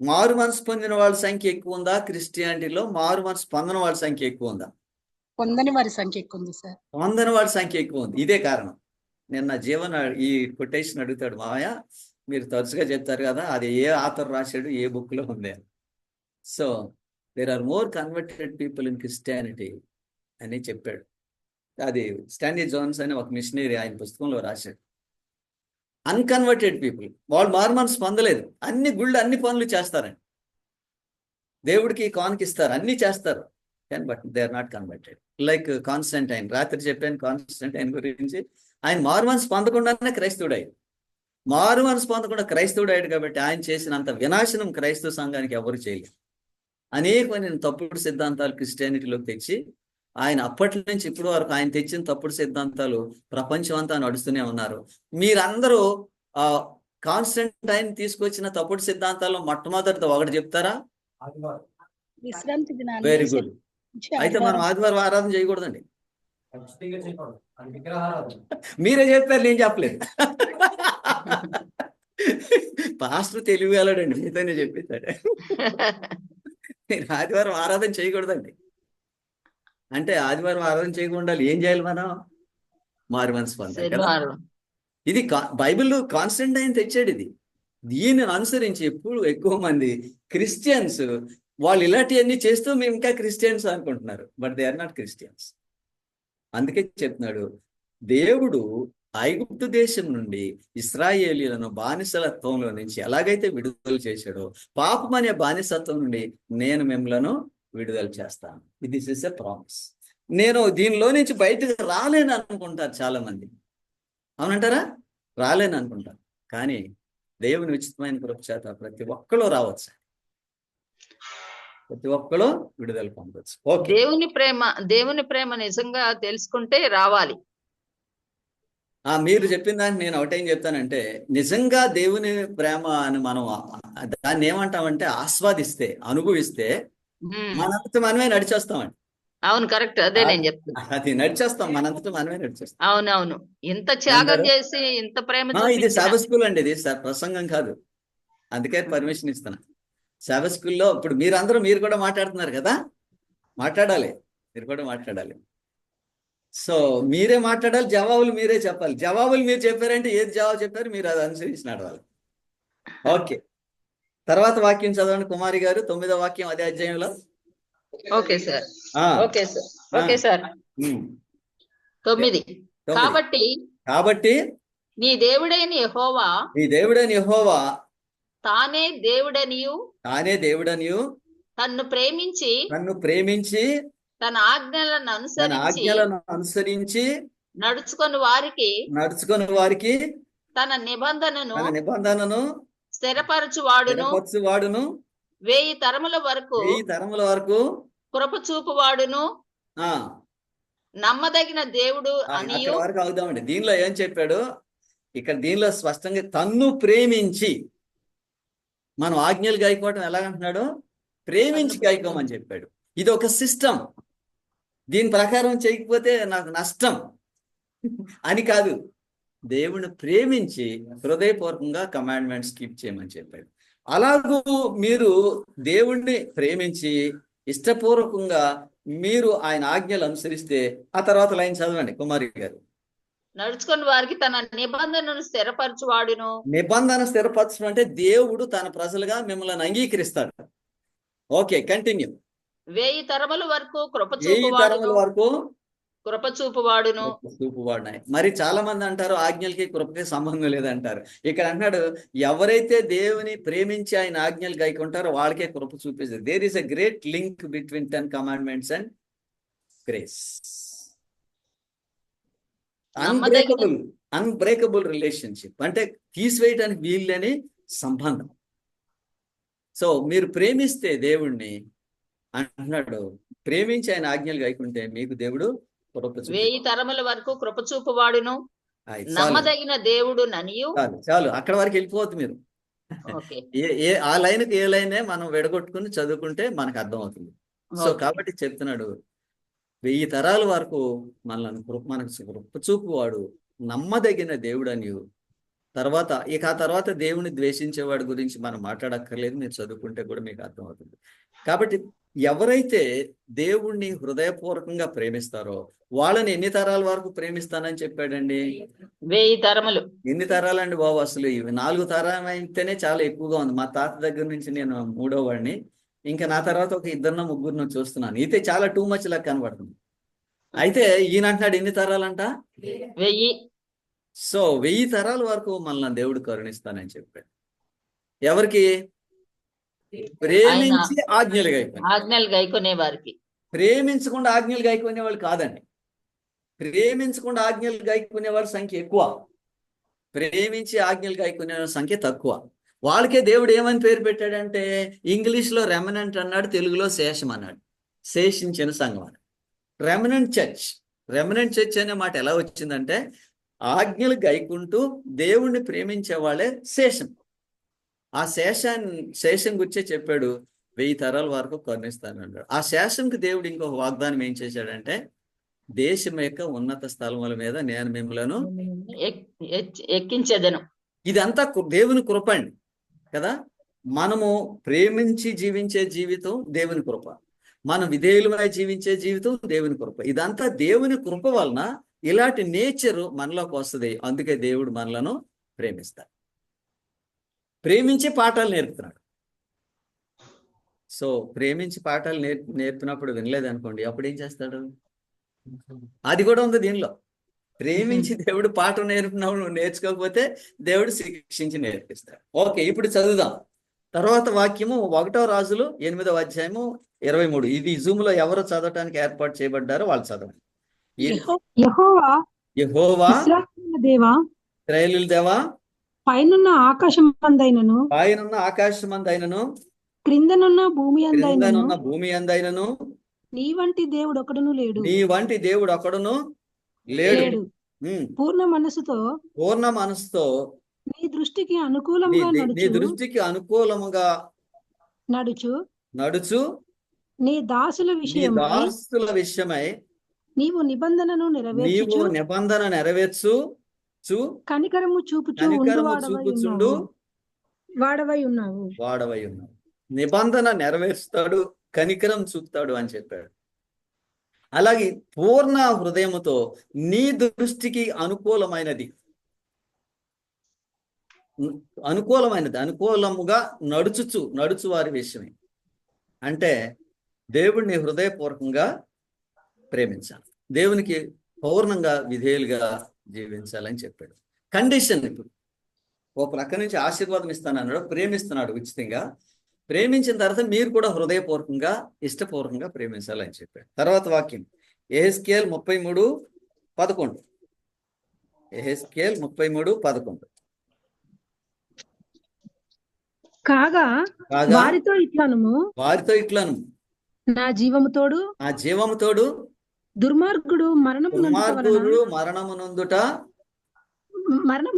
మారు మనసు పొందిన వాళ్ళ సంఖ్య ఎక్కువ ఉందా క్రిస్టియానిటీలో, మారు మనసు పొందని వాళ్ళ సంఖ్య ఎక్కువ ఉందా? పొందని వారి సంఖ్య ఎక్కువ ఉంది సార్. పొందని వాళ్ళ సంఖ్య ఎక్కువ ఉంది. ఇదే కారణం. నిన్న జీవన్ ఈ కొటేషన్ అడుగుతాడు, మామయ్య మీరు తరచుగా చెప్తారు కదా, అది ఏ ఆథర్ రాశాడు, ఏ బుక్ లో ఉంది. So there are more converted people in Christianity అని చెప్పాడు. అది స్టాన్లీ జోన్స్ అని ఒక మిషనరీ ఆయన పుస్తకంలో రాశాడు. అన్కన్వర్టెడ్ పీపుల్, వాళ్ళు మారు మనసు పొందలేదు, అన్ని గుళ్ళు అన్ని పనులు చేస్తారండి, దేవుడికి కానుకిస్తారు, అన్ని చేస్తారు, కానీ but they are not converted. Like Constantine, రాత్రి చెప్పాను కాన్స్టంటైన్ గురించి. ఆయన మారు మనసు పొందకుండానే క్రైస్తవుడయ్యాడు. మారు మనసు పొందకుండా క్రైస్తవుడయ్యాడు కాబట్టి ఆయన చేసినంత వినాశనం క్రైస్తవ సంఘానికి ఎవరు చేయలేదు. అనేకమైన తప్పుడు సిద్ధాంతాలు క్రిస్టియానిటీలోకి తెచ్చి ఆయన అప్పటి నుంచి ఇప్పటి వరకు ఆయన తెచ్చిన తప్పుడు సిద్ధాంతాలు ప్రపంచం అంతా నడుస్తూనే ఉన్నారు. మీరందరూ కాన్స్టంటైన్ తీసుకొచ్చిన తప్పుడు సిద్ధాంతాల్లో మొట్టమొదటిది ఒకటి చెప్తారా? విశ్రాంతి దినాన్ని వెరీ గుడ్. అయితే మనం ఆదివారం ఆరాధన చేయకూడదండి. మీరే చెప్పారు, నేను చెప్పలేదు. పాస్టర్ తెలివి వెళ్ళాడండి, మీతోనే చెప్పేశాడు. మీరు ఆదివారం ఆరాధన చేయకూడదండి. అంటే ఆదివారం ఆరాధన చేయకుండా ఏం చేయాలి మనం? మారు మనసు పొందాలి కదా. ఇది బైబిల్ కాన్స్టంటైన్ తెచ్చాడు. ఇది దీనిని అనుసరించి ఎప్పుడు ఎక్కువ మంది క్రిస్టియన్స్ వాళ్ళు ఇలాంటివన్నీ చేస్తూ మేము ఇంకా క్రిస్టియన్స్ అనుకుంటున్నారు, but they are not Christians. అందుకే చెప్తున్నాడు, దేవుడు ఐగుప్తు దేశం నుండి ఇశ్రాయేలీయులను బానిసత్వంలో నుంచి ఎలాగైతే విడుదల చేశాడో పాపం అనే బానిసత్వం నుండి నేను మిమ్మలను విడుదల చేస్తాను. This is a promise. నేను దీనిలో నుంచి బయటకు రాలేను అనుకుంటారు చాలా మంది. అవునంటారా? రాలేను అనుకుంటారు. కానీ దేవుని ఉచితమైన కృప చేత ప్రతి ఒక్కరు రావచ్చు, ప్రతి ఒక్కరు విడుదల పొందవచ్చు. ఓకే. దేవుని ప్రేమ నిజంగా తెలుసుకుంటే రావాలి. మీరు చెప్పిన దానికి నేను ఒకటేం చెప్తానంటే, నిజంగా దేవుని ప్రేమ అని మనం దాన్ని ఏమంటామంటే ఆస్వాదిస్తే, అనుభవిస్తే మనంతట మనమే నడిచేస్తామండి. అవును, కరెక్ట్. అదే నేను చెప్తాను. అది నడిచేస్తాం, మనంతట మనమే నడిచేస్తాం. అవునవును. ఇంత త్యాగం చేసి ఇంత ప్రేమ ఇది సబ్ స్కూల్ అండి, ఇది ప్రసంగం కాదు. అందుకే పర్మిషన్ ఇస్తున్నా. సబ్ స్కూల్లో ఇప్పుడు మీరు కూడా మాట్లాడుతున్నారు కదా, మాట్లాడాలి, మీరు కూడా మాట్లాడాలి. సో మీరే మాట్లాడాలి, జవాబులు మీరే చెప్పాలి. జవాబులు మీరు చెప్పారంటే ఏది జవాబు చెప్పారు మీరు అది అనుసరించి నడవాలి. ఓకే, తర్వాత వాక్యం చదవండి కుమారి గారు. 9వ వాక్యం అదే అధ్యాయంలో. Okay sir. Okay sir. Okay sir. 9. కాబట్టి నీ దేవుడైన యెహోవా తానే దేవుడనియు తన్ను ప్రేమించి తన ఆజ్ఞలను అనుసరించి నడుచుకొని వారికి తన నిబంధనను స్థిరపరచువాడును 1000 తరముల వరకు కృప చూపువాడును నమ్మదగిన దేవుడు అనియు. వరకు అవుదామండి. దీనిలో ఏం చెప్పాడు ఇక్కడ? దీనిలో స్పష్టంగా తన్ను ప్రేమించి, మనం ఆజ్ఞలు గాయకోవటం ఎలాగంటున్నాడు? ప్రేమించి గాయకోమని చెప్పాడు. ఇది ఒక సిస్టమ్. దీని ప్రకారం చేయకపోతే నాకు నష్టం అని కాదు, దేవుని ప్రేమించి హృదయపూర్వకంగా కమాండ్మెంట్స్ కీప్ చేయమని చెప్పాడు. అలాగూ మీరు దేవుణ్ణి ప్రేమించి ఇష్టపూర్వకంగా మీరు ఆయన ఆజ్ఞలు అనుసరిస్తే, ఆ తర్వాత లైన్ చదవండి కుమారి గారు. నడుచుకుని వారికి తన నిబంధనను స్థిరపరచువాడును. నిబంధన స్థిరపరచడం అంటే దేవుడు తన ప్రజలుగా మిమ్మల్ని అంగీకరిస్తాడు. Okay, continue. 1000 తరముల వరకు కృప చూపువాడును. మరి చాలా మంది అంటారు ఆజ్ఞలకి కృపకి సంబంధం లేదంటారు. ఇక్కడ అంటున్నాడు, ఎవరైతే దేవుని ప్రేమించి ఆయన ఆజ్ఞలు గైకుంటారో వాళ్ళకే కృప చూపిస్తుంది. There is a great link between 10 commandments and grace. నమ్మదగిన అన్బ్రేకబుల్ రిలేషన్షిప్ అంటే తీసివేయడానికి వీల్లేని సంబంధం. సో మీరు ప్రేమిస్తే దేవుణ్ణి అంటున్నాడు, ప్రేమించి ఆయన ఆజ్ఞలు గైకుంటే మీకు దేవుడు కృప చూపుతాడు. 1000 తరముల వరకు కృప చూపువాడును చాలు నమ్మదగిన దేవుడు ననియు. చాలు చాలు అక్కడ వరకు వెళ్ళిపోవద్దు మీరు. ఓకే ఆ లైన్కి ఏ లైనే మనం విడగొట్టుకుని చదువుకుంటే మనకు అర్థమవుతుంది. So okay. కాబట్టి చెప్తున్నాడు 1000 తరాల వరకు మనకు కృప చూపువాడు నమ్మదగిన దేవుడు అని. తర్వాత ఆ తర్వాత దేవుని ద్వేషించేవాడి గురించి మనం మాట్లాడక్కర్లేదు, మీరు చదువుకుంటే కూడా మీకు అర్థమవుతుంది. కాబట్టి ఎవరైతే దేవుణ్ణి హృదయపూర్వకంగా ప్రేమిస్తారో వాళ్ళని ఎన్ని తరాల వరకు ప్రేమిస్తానని చెప్పాడండి? 1000 తరములు. ఎన్ని తరాలండి బాబు? అసలు ఇవి 4 తరాలు అయితేనే చాలా ఎక్కువగా ఉంది. మా తాత దగ్గర నుంచి నేను 3వ వాడిని, ఇంకా నా తర్వాత ఒక 2 3 చూస్తున్నాను. అయితే చాలా టూ మచ్ లాగా కనబడుతుంది. అయితే ఈయన అంటున్నాడు ఎన్ని తరాలంట? 1000. సో 1000 తరాల వరకు మనల్ని దేవుడు కరుణిస్తానని చెప్పాడు. ఎవరికి? ప్రేమించి ఆజ్ఞలు గైకొని. ఆజ్ఞలు గైకొనే వారికి. ప్రేమించకుండా ఆజ్ఞలు గైకొనే వాళ్ళు కాదండి. ప్రేమించకుండా ఆజ్ఞలు గైకునే వాళ్ళ సంఖ్య ఎక్కువ, ప్రేమించి ఆజ్ఞలు గైకునే వాళ్ళ సంఖ్య తక్కువ. వాళ్ళకే దేవుడు ఏమని పేరు పెట్టాడంటే, ఇంగ్లీష్లో రెమనెంట్ అన్నాడు, తెలుగులో శేషం అన్నాడు. శేషించిన సంఘం అన్నాడు. రెమనెంట్ చర్చ్ అనే మాట ఎలా వచ్చిందంటే, ఆజ్ఞలు గైకుంటూ దేవుణ్ణి ప్రేమించే వాళ్ళే శేషం. ఆ శేషం గురించే చెప్పాడు, 1000 తరాల వరకు కరుణిస్తానన్నాడు. ఆ శేషంకి దేవుడు ఇంకొక వాగ్దానం ఏం చేశాడంటే, దేశం యొక్క ఉన్నత స్థలముల మీద నేను మిమ్మలను ఎక్కించేదను. ఇదంతా దేవుని కృప అండి కదా. మనము ప్రేమించి జీవించే జీవితం దేవుని కృప, మనం విధేయులమై జీవించే జీవితం దేవుని కృప. ఇదంతా దేవుని కృప వలన ఇలాంటి నేచర్ మనలోకి వస్తుంది. అందుకే దేవుడు మనలను ప్రేమిస్తాడు, ప్రేమించి పాఠాలు నేర్పుతున్నాడు. సో ప్రేమించి పాఠాలు నేర్పినప్పుడు వినలేదనుకోండి, అప్పుడు ఏం చేస్తాడు? అది కూడా ఉంది దీనిలో. ప్రేమించి దేవుడు పాఠం నేర్పినప్పుడు నువ్వు నేర్చుకోకపోతే దేవుడు శిక్షించి నేర్పిస్తాడు. ఓకే, ఇప్పుడు చదువుదాం. తర్వాత వాక్యము 1వ రాజులు 8వ అధ్యాయము 23. ఇది జూమ్ లో ఎవరు చదవటానికి ఏర్పాటు చేయబడ్డారో వాళ్ళు చదవండి. యెహోవా ఇశ్రాయేలు దేవా, ఇశ్రాయేలు దేవా, పైనున్న ఆకాశమందైనను ఆకాశమందైనను క్రిందనున్న భూమి అందైనను నీ వంటి దేవుడు ఒకడును లేడు. పూర్ణ మనసుతో నీ దృష్టికి అనుకూలముగా నడుచు నీ దాసుల విషయమై నీవు నిబంధన నెరవేర్చు కనికరము చూపుచుండు వాడవై ఉన్నావు. నిబంధన నెరవేరుస్తాడు, కనికరం చూపుతాడు అని చెప్పాడు. అలాగే పూర్ణ హృదయముతో నీ దృష్టికి అనుకూలముగా నడుచు వారి విషయమే. అంటే దేవుడిని హృదయపూర్వకంగా ప్రేమించాలి, దేవునికి పూర్ణంగా విధేయులుగా జీవించాలని చెప్పాడు. కండిషన్ ఇప్పుడు ఓ ప్రక్క నుంచి ఆశీర్వాదం ఇస్తానన్నాడు, ప్రేమిస్తున్నాడు ఉచితంగా. ప్రేమించిన తర్వాత మీరు కూడా హృదయపూర్వకంగా ఇష్టపూర్వకంగా ప్రేమించాలని చెప్పాడు. తర్వాత వాక్యం యెహెజ్కేలు 33:11. యెహెజ్కేలు 33:11. కాగా వారితో ఇట్లను నా జీవము తోడు దుర్మార్గుడు మరణము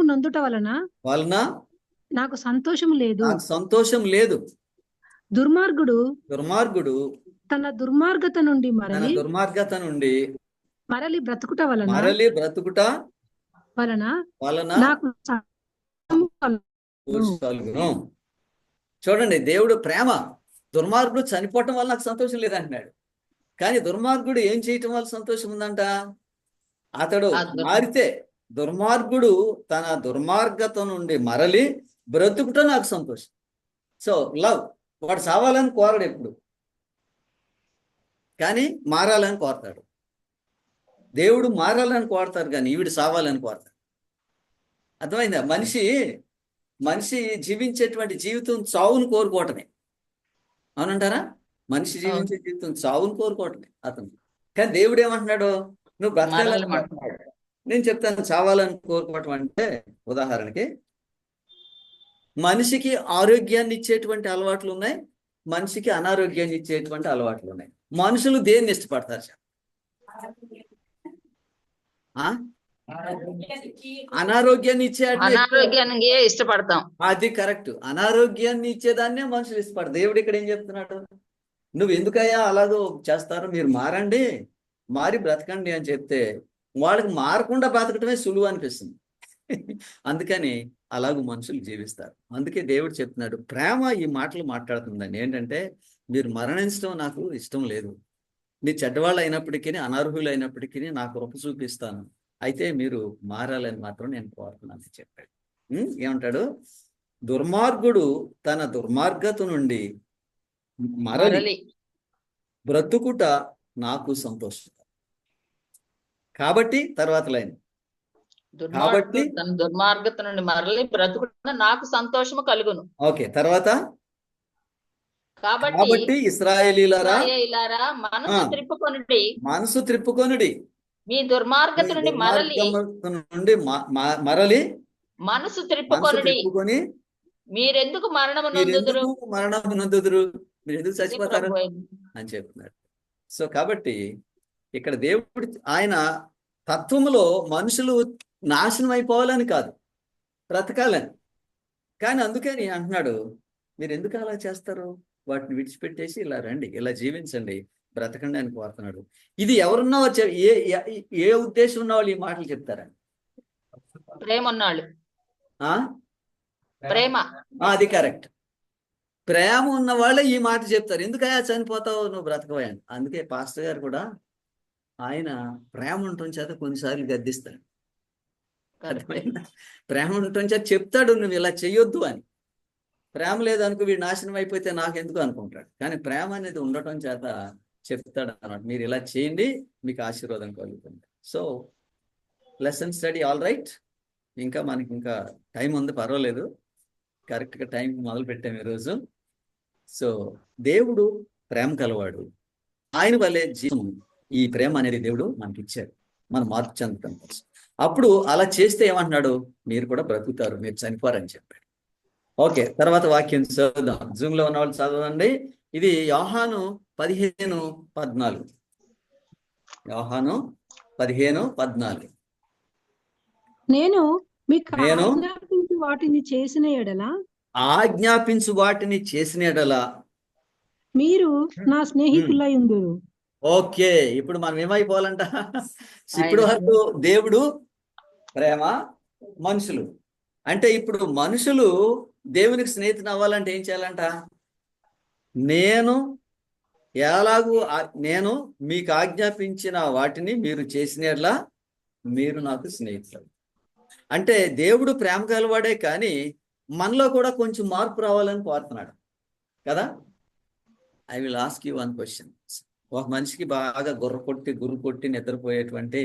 నొందుట వలన నాకు సంతోషం లేదు. దుర్మార్గుడు తన దుర్మార్గత నుండి మరలి బ్రతుకుట వలన నాకు చూడండి, దేవుడు ప్రేమ. దుర్మార్గుడు చనిపోవటం వల్ల నాకు సంతోషం లేదంటున్నాడు. కానీ దుర్మార్గుడు ఏం చేయటం వల్ల సంతోషం ఉందంట? అతడు మారితే, దుర్మార్గుడు తన దుర్మార్గత నుండి మరలి బ్రతుకుట నాకు సంతోషం. So love. వాడు సావాలని కోరడు ఎప్పుడు, కానీ మారాలని కోరతాడు. దేవుడు మారాలని కోరతారు, కానీ ఈవిడ సావాలని కోరతాడు. అర్థమైందా? మనిషి జీవించేటువంటి జీవితం చావును కోరుకోవటమే. అవునంటారా? మనిషి జీవించే జీవితం చావును కోరుకోవటమే అతను. కానీ దేవుడు ఏమంటున్నాడు? నువ్వు బ్రతకాలని కోరుతున్నాడు. నేను చెప్తాను, చావాలని కోరుకోవటం అంటే ఉదాహరణకి మనిషికి ఆరోగ్యాన్ని ఇచ్చేటువంటి అలవాట్లు ఉన్నాయి, మనిషికి అనారోగ్యాన్ని ఇచ్చేటువంటి అలవాట్లు ఉన్నాయి. మనుషులు దేన్ని ఇష్టపడతారు? అనారోగ్యాన్ని అనారోగ్యానికి ఇష్టపడతాం. అది కరెక్ట్. అనారోగ్యాన్ని ఇచ్చేదాన్నే మనుషులు ఇష్టపడతారు. దేవుడు ఇక్కడ ఏం చెప్తున్నాడు? నువ్వు ఎందుకయ్యా అలాగో చేస్తారు, మీరు మారండి, మారి బ్రతకండి అని చెప్తే వాళ్ళకి మారకుండా బ్రతకటమే సులువు అనిపిస్తుంది. అందుకని అలాగూ మనుషులు జీవిస్తారు. అందుకే దేవుడు చెప్తున్నాడు, ప్రేమ ఈ మాటలు మాట్లాడుతుందండి. ఏంటంటే, మీరు మరణించడం నాకు ఇష్టం లేదు, మీరు చెడ్డవాళ్ళు అయినప్పటికీ అనర్హులు అయినప్పటికీ నా కృప చూపిస్తాను, అయితే మీరు మారాలని మాత్రం నేను కోరుతున్నాను చెప్పాడు. ఏమంటాడు? దుర్మార్గుడు తన దుర్మార్గత నుండి మరలి బ్రతుకుట నాకు సంతోషం. కాబట్టి తర్వాత లైన్, కాబట్టి తన దుర్మార్గత నుండి మరలి బ్రతుకుట నాకు సంతోషము కలుగును. ఓకే, తర్వాత కాబట్టి ఇశ్రాయేలీయులారా మనసు త్రిప్పుకొనుడి, మీ దుర్మార్గత నుండి మరలి మనసు త్రిప్పుకొని మీరెందుకు మరణము నొందుదురు, మీరు ఎందుకు చచ్చిపోతారు అని చెప్తున్నాడు. సో కాబట్టి ఇక్కడ దేవుడు ఆయన తత్వములో మనుషులు నాశనం అయిపోవాలని కాదు, బ్రతకాలని. కానీ అందుకని అంటున్నాడు, మీరు ఎందుకు అలా చేస్తారు, వాటిని విడిచిపెట్టేసి ఇలా రండి, ఇలా జీవించండి, బ్రతకండి అని కోరుతున్నాడు. ఇది ఎవరున్నా వచ్చే ఏ ఉద్దేశం ఉన్న వాళ్ళు ఈ మాటలు చెప్తారండి? ప్రేమ ఉన్నాళ్ళు, ప్రేమ, అది కరెక్ట్. ప్రేమ ఉన్న వాళ్ళే ఈ మాట చెప్తారు. ఎందుకయ్యా చనిపోతావు, నువ్వు బ్రతకవా. అందుకే పాస్టర్ గారు కూడా ఆయన ప్రేమ ఉండటం చేత కొన్నిసార్లు గద్దిస్తాడు. ప్రేమ ఉండటం చేత చెప్తాడు, నువ్వు ఇలా చెయ్యొద్దు అని. ప్రేమ లేదనుకో, వీడు నాశనం అయిపోతే నాకెందుకు అనుకుంటాడు. కానీ ప్రేమ అనేది ఉండటం చేత చెప్తాడు అన్నమాట, మీరు ఇలా చేయండి, మీకు ఆశీర్వాదం కలుగుతుంది. So lesson study all right. ఇంకా మనకి ఇంకా టైం ఉంది, పర్వాలేదు, కరెక్ట్గా టైం మొదలు పెట్టాము ఈరోజు. సో దేవుడు ప్రేమ కలవాడు, ఆయన వల్లే జీవం, ఈ ప్రేమ అనేది దేవుడు మనకి ఇచ్చాడు, మనం మార్పు చెందుతాం. అప్పుడు అలా చేస్తే ఏమంటున్నాడు, మీరు కూడా బ్రతుకుతారు, మీరు చనిపోరని చెప్పాడు. ఓకే, తర్వాత వాక్యం చదువుదాం. జూమ్ లో ఉన్న వాళ్ళు చదవండి. ఇది యోహాను 15:14. యోహాను 15:14. నేను మీకు ఆజ్ఞాపించు వాటిని చేసిన ఎడల మీరు నా స్నేహితులయ్యుందురు. ఓకే, ఇప్పుడు మనం ఏమైపోవాలంట? ఇప్పుడు వరకు దేవుడు ప్రేమ, మనుషులు అంటే, ఇప్పుడు మనుషులు దేవునికి స్నేహితుని అవ్వాలంటే ఏం చేయాలంట? నేను మీకు ఆజ్ఞాపించిన వాటిని మీరు చేసినట్లా మీరు నాకు స్నేహితులు. అంటే దేవుడు ప్రేమ కలవాడే, కానీ మనలో కూడా కొంచెం మార్పు రావాలని కోరుతున్నాడు కదా. I will ask you one question. ఒక మనిషికి బాగా గుర్రు కొట్టి నిద్రపోయేటువంటి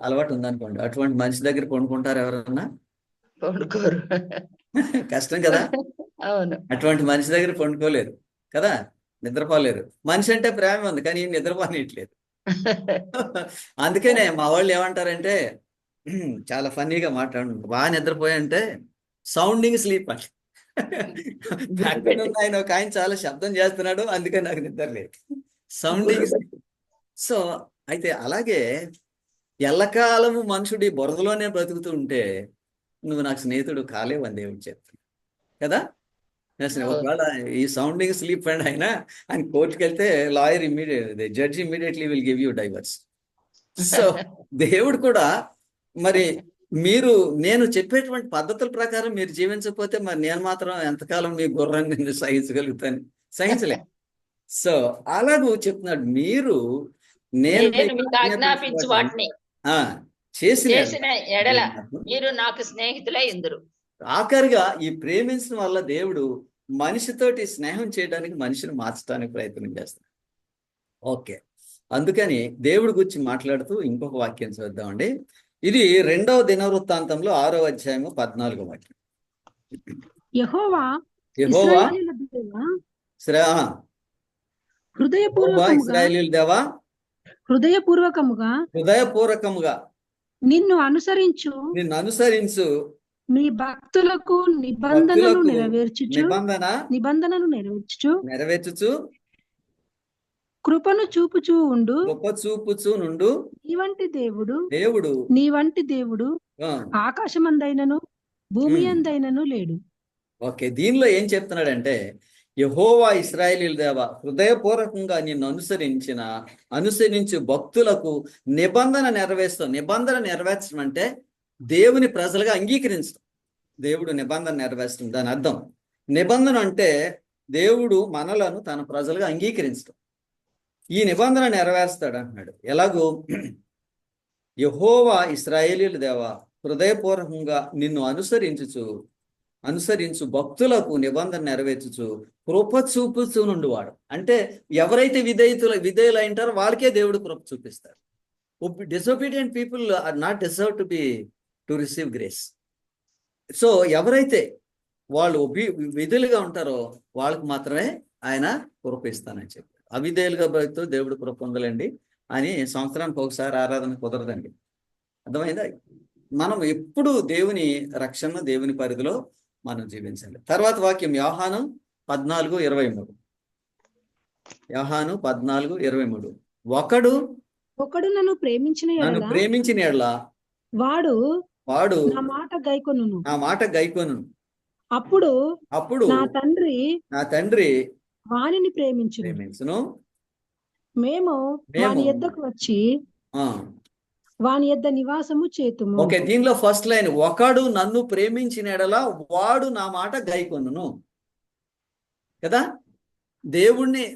అలవాటు ఉందనుకోండి, అటువంటి మనిషి దగ్గర కొనుక్కుంటారు ఎవరన్నా? కష్టం కదా. అవును, అటువంటి మనిషి దగ్గర పండుకోలేరు కదా, నిద్రపోలేరు. మనిషి అంటే ప్రేమ ఉంది, కానీ నిద్రపోనిట్లేదు. అందుకనే మా వాళ్ళు ఏమంటారంటే, చాలా ఫన్నీగా మాట్లాడు, బాగా నిద్రపోయంటే సౌండింగ్ స్లీప్ అంటే. ఆయన ఒక ఆయన చాలా శబ్దం చేస్తున్నాడు, అందుకని నాకు నిద్ర లేదు, సౌండింగ్ స్లీప్. సో అయితే అలాగే ఎల్లకాలము మనుషుడి బురదలోనే బ్రతుకుతూ ఉంటే నువ్వు నాకు స్నేహితుడు కాలేవు అని దేవుడు చెప్తాడు కదా. ఒకవేళ ఈ సౌండింగ్ స్లీప్ అండ్ అయినా ఆయన కోర్టుకి వెళ్తే lawyer judge immediately will give you divorce. So దేవుడు కూడా మరి నేను చెప్పేటువంటి పద్ధతుల ప్రకారం మీరు జీవించకపోతే మరి నేను మాత్రం ఎంతకాలం మీ గుర్రాన్ని నేను సహించగలుగుతాను? సహించలే. సో అలాగూ చెప్తున్నాడు, నేను ఆజ్ఞాపించు వాటిని చేసిన ఎడల మీరు నాకు స్నేహితులై ఇందురు. ఆఖరిగా ఈ ప్రేమించడం వల్ల దేవుడు మనిషితోటి స్నేహం చేయడానికి, మనిషిని మార్చడానికి ప్రయత్నం చేస్తాడు. ఓకే, అందుకని దేవుడి గురించి మాట్లాడుతూ ఇంకొక వాక్యం చూద్దామండి. ఇది 2వ దినవృత్తాంతంలో 6వ అధ్యాయము 14వ వాక్యం. యెహోవా ఇశ్రాయేలీయుల దేవా హృదయపూర్వకముగా నిన్ను అనుసరించు నిన్ను అనుసరించు మీ భక్తులకు నిబంధనను భక్తులకు నెరవేర్చుచు నిబంధనను నెరవేర్చుచు కృపను చూపుచూ ఉండు. గొప్ప చూపుచు నుండు నీ వంటి దేవుడు ఆ, ఆకాశమందైనను భూమి అందైనను లేడు. ఓకే, దీనిలో ఏం చెప్తున్నాడంటే, యెహోవా ఇశ్రాయేలీయుల దేవా, హృదయపూర్వకంగా నిన్ను అనుసరించు భక్తులకు నిబంధన నెరవేర్చడం. నిబంధన నెరవేర్చడం అంటే దేవుని ప్రజలుగా అంగీకరించడం. దేవుడు నిబంధన నెరవేర్చడం దాని అర్థం. నిబంధన అంటే దేవుడు మనలను తన ప్రజలుగా అంగీకరించడం. ఈ నిబంధన నెరవేరుస్తాడు అంటున్నాడు. ఎలాగో, యెహోవా ఇశ్రాయేలీయుల దేవా, హృదయపూర్వకంగా నిన్ను అనుసరించు భక్తులకు నిబంధన నెరవేర్చుచు కృప చూపుచూ నుండివాడు. అంటే ఎవరైతే విధేయులు అయింటారో వాళ్ళకే దేవుడు కృప చూపిస్తాడు. Disobedient people are not deserve to receive grace. So ఎవరైతే వాళ్ళు విధులుగా ఉంటారో వాళ్ళకు మాత్రమే ఆయన కృప ఇస్తానని చెప్పారు. అవిధేయులుగా బతుకుతూ దేవుడు కృప పొందలండి అని సంవత్సరానికి ఒకసారి ఆరాధన కుదరదండి. అర్థమైందా? మనం ఎప్పుడు దేవుని రక్షణ, దేవుని పరిధిలో మనం జీవించాలి. తర్వాత వాక్యం యోహాను 14:23. యోహాను 14:23. ఒకడు నన్ను ప్రేమించిన యెడల వాడు వాడు నా మాట గైకొనును. అప్పుడు నా తండ్రి వానిని ప్రేమించును. మేము వాని యొద్దకు వచ్చి వాని యొద్ద నివాసము చేతుము. ఓకే, దీనిలో ఫస్ట్ లైన్, ఒకడు నన్ను ప్రేమించిన యెడల వాడు నా మాట గైకొనును కదా.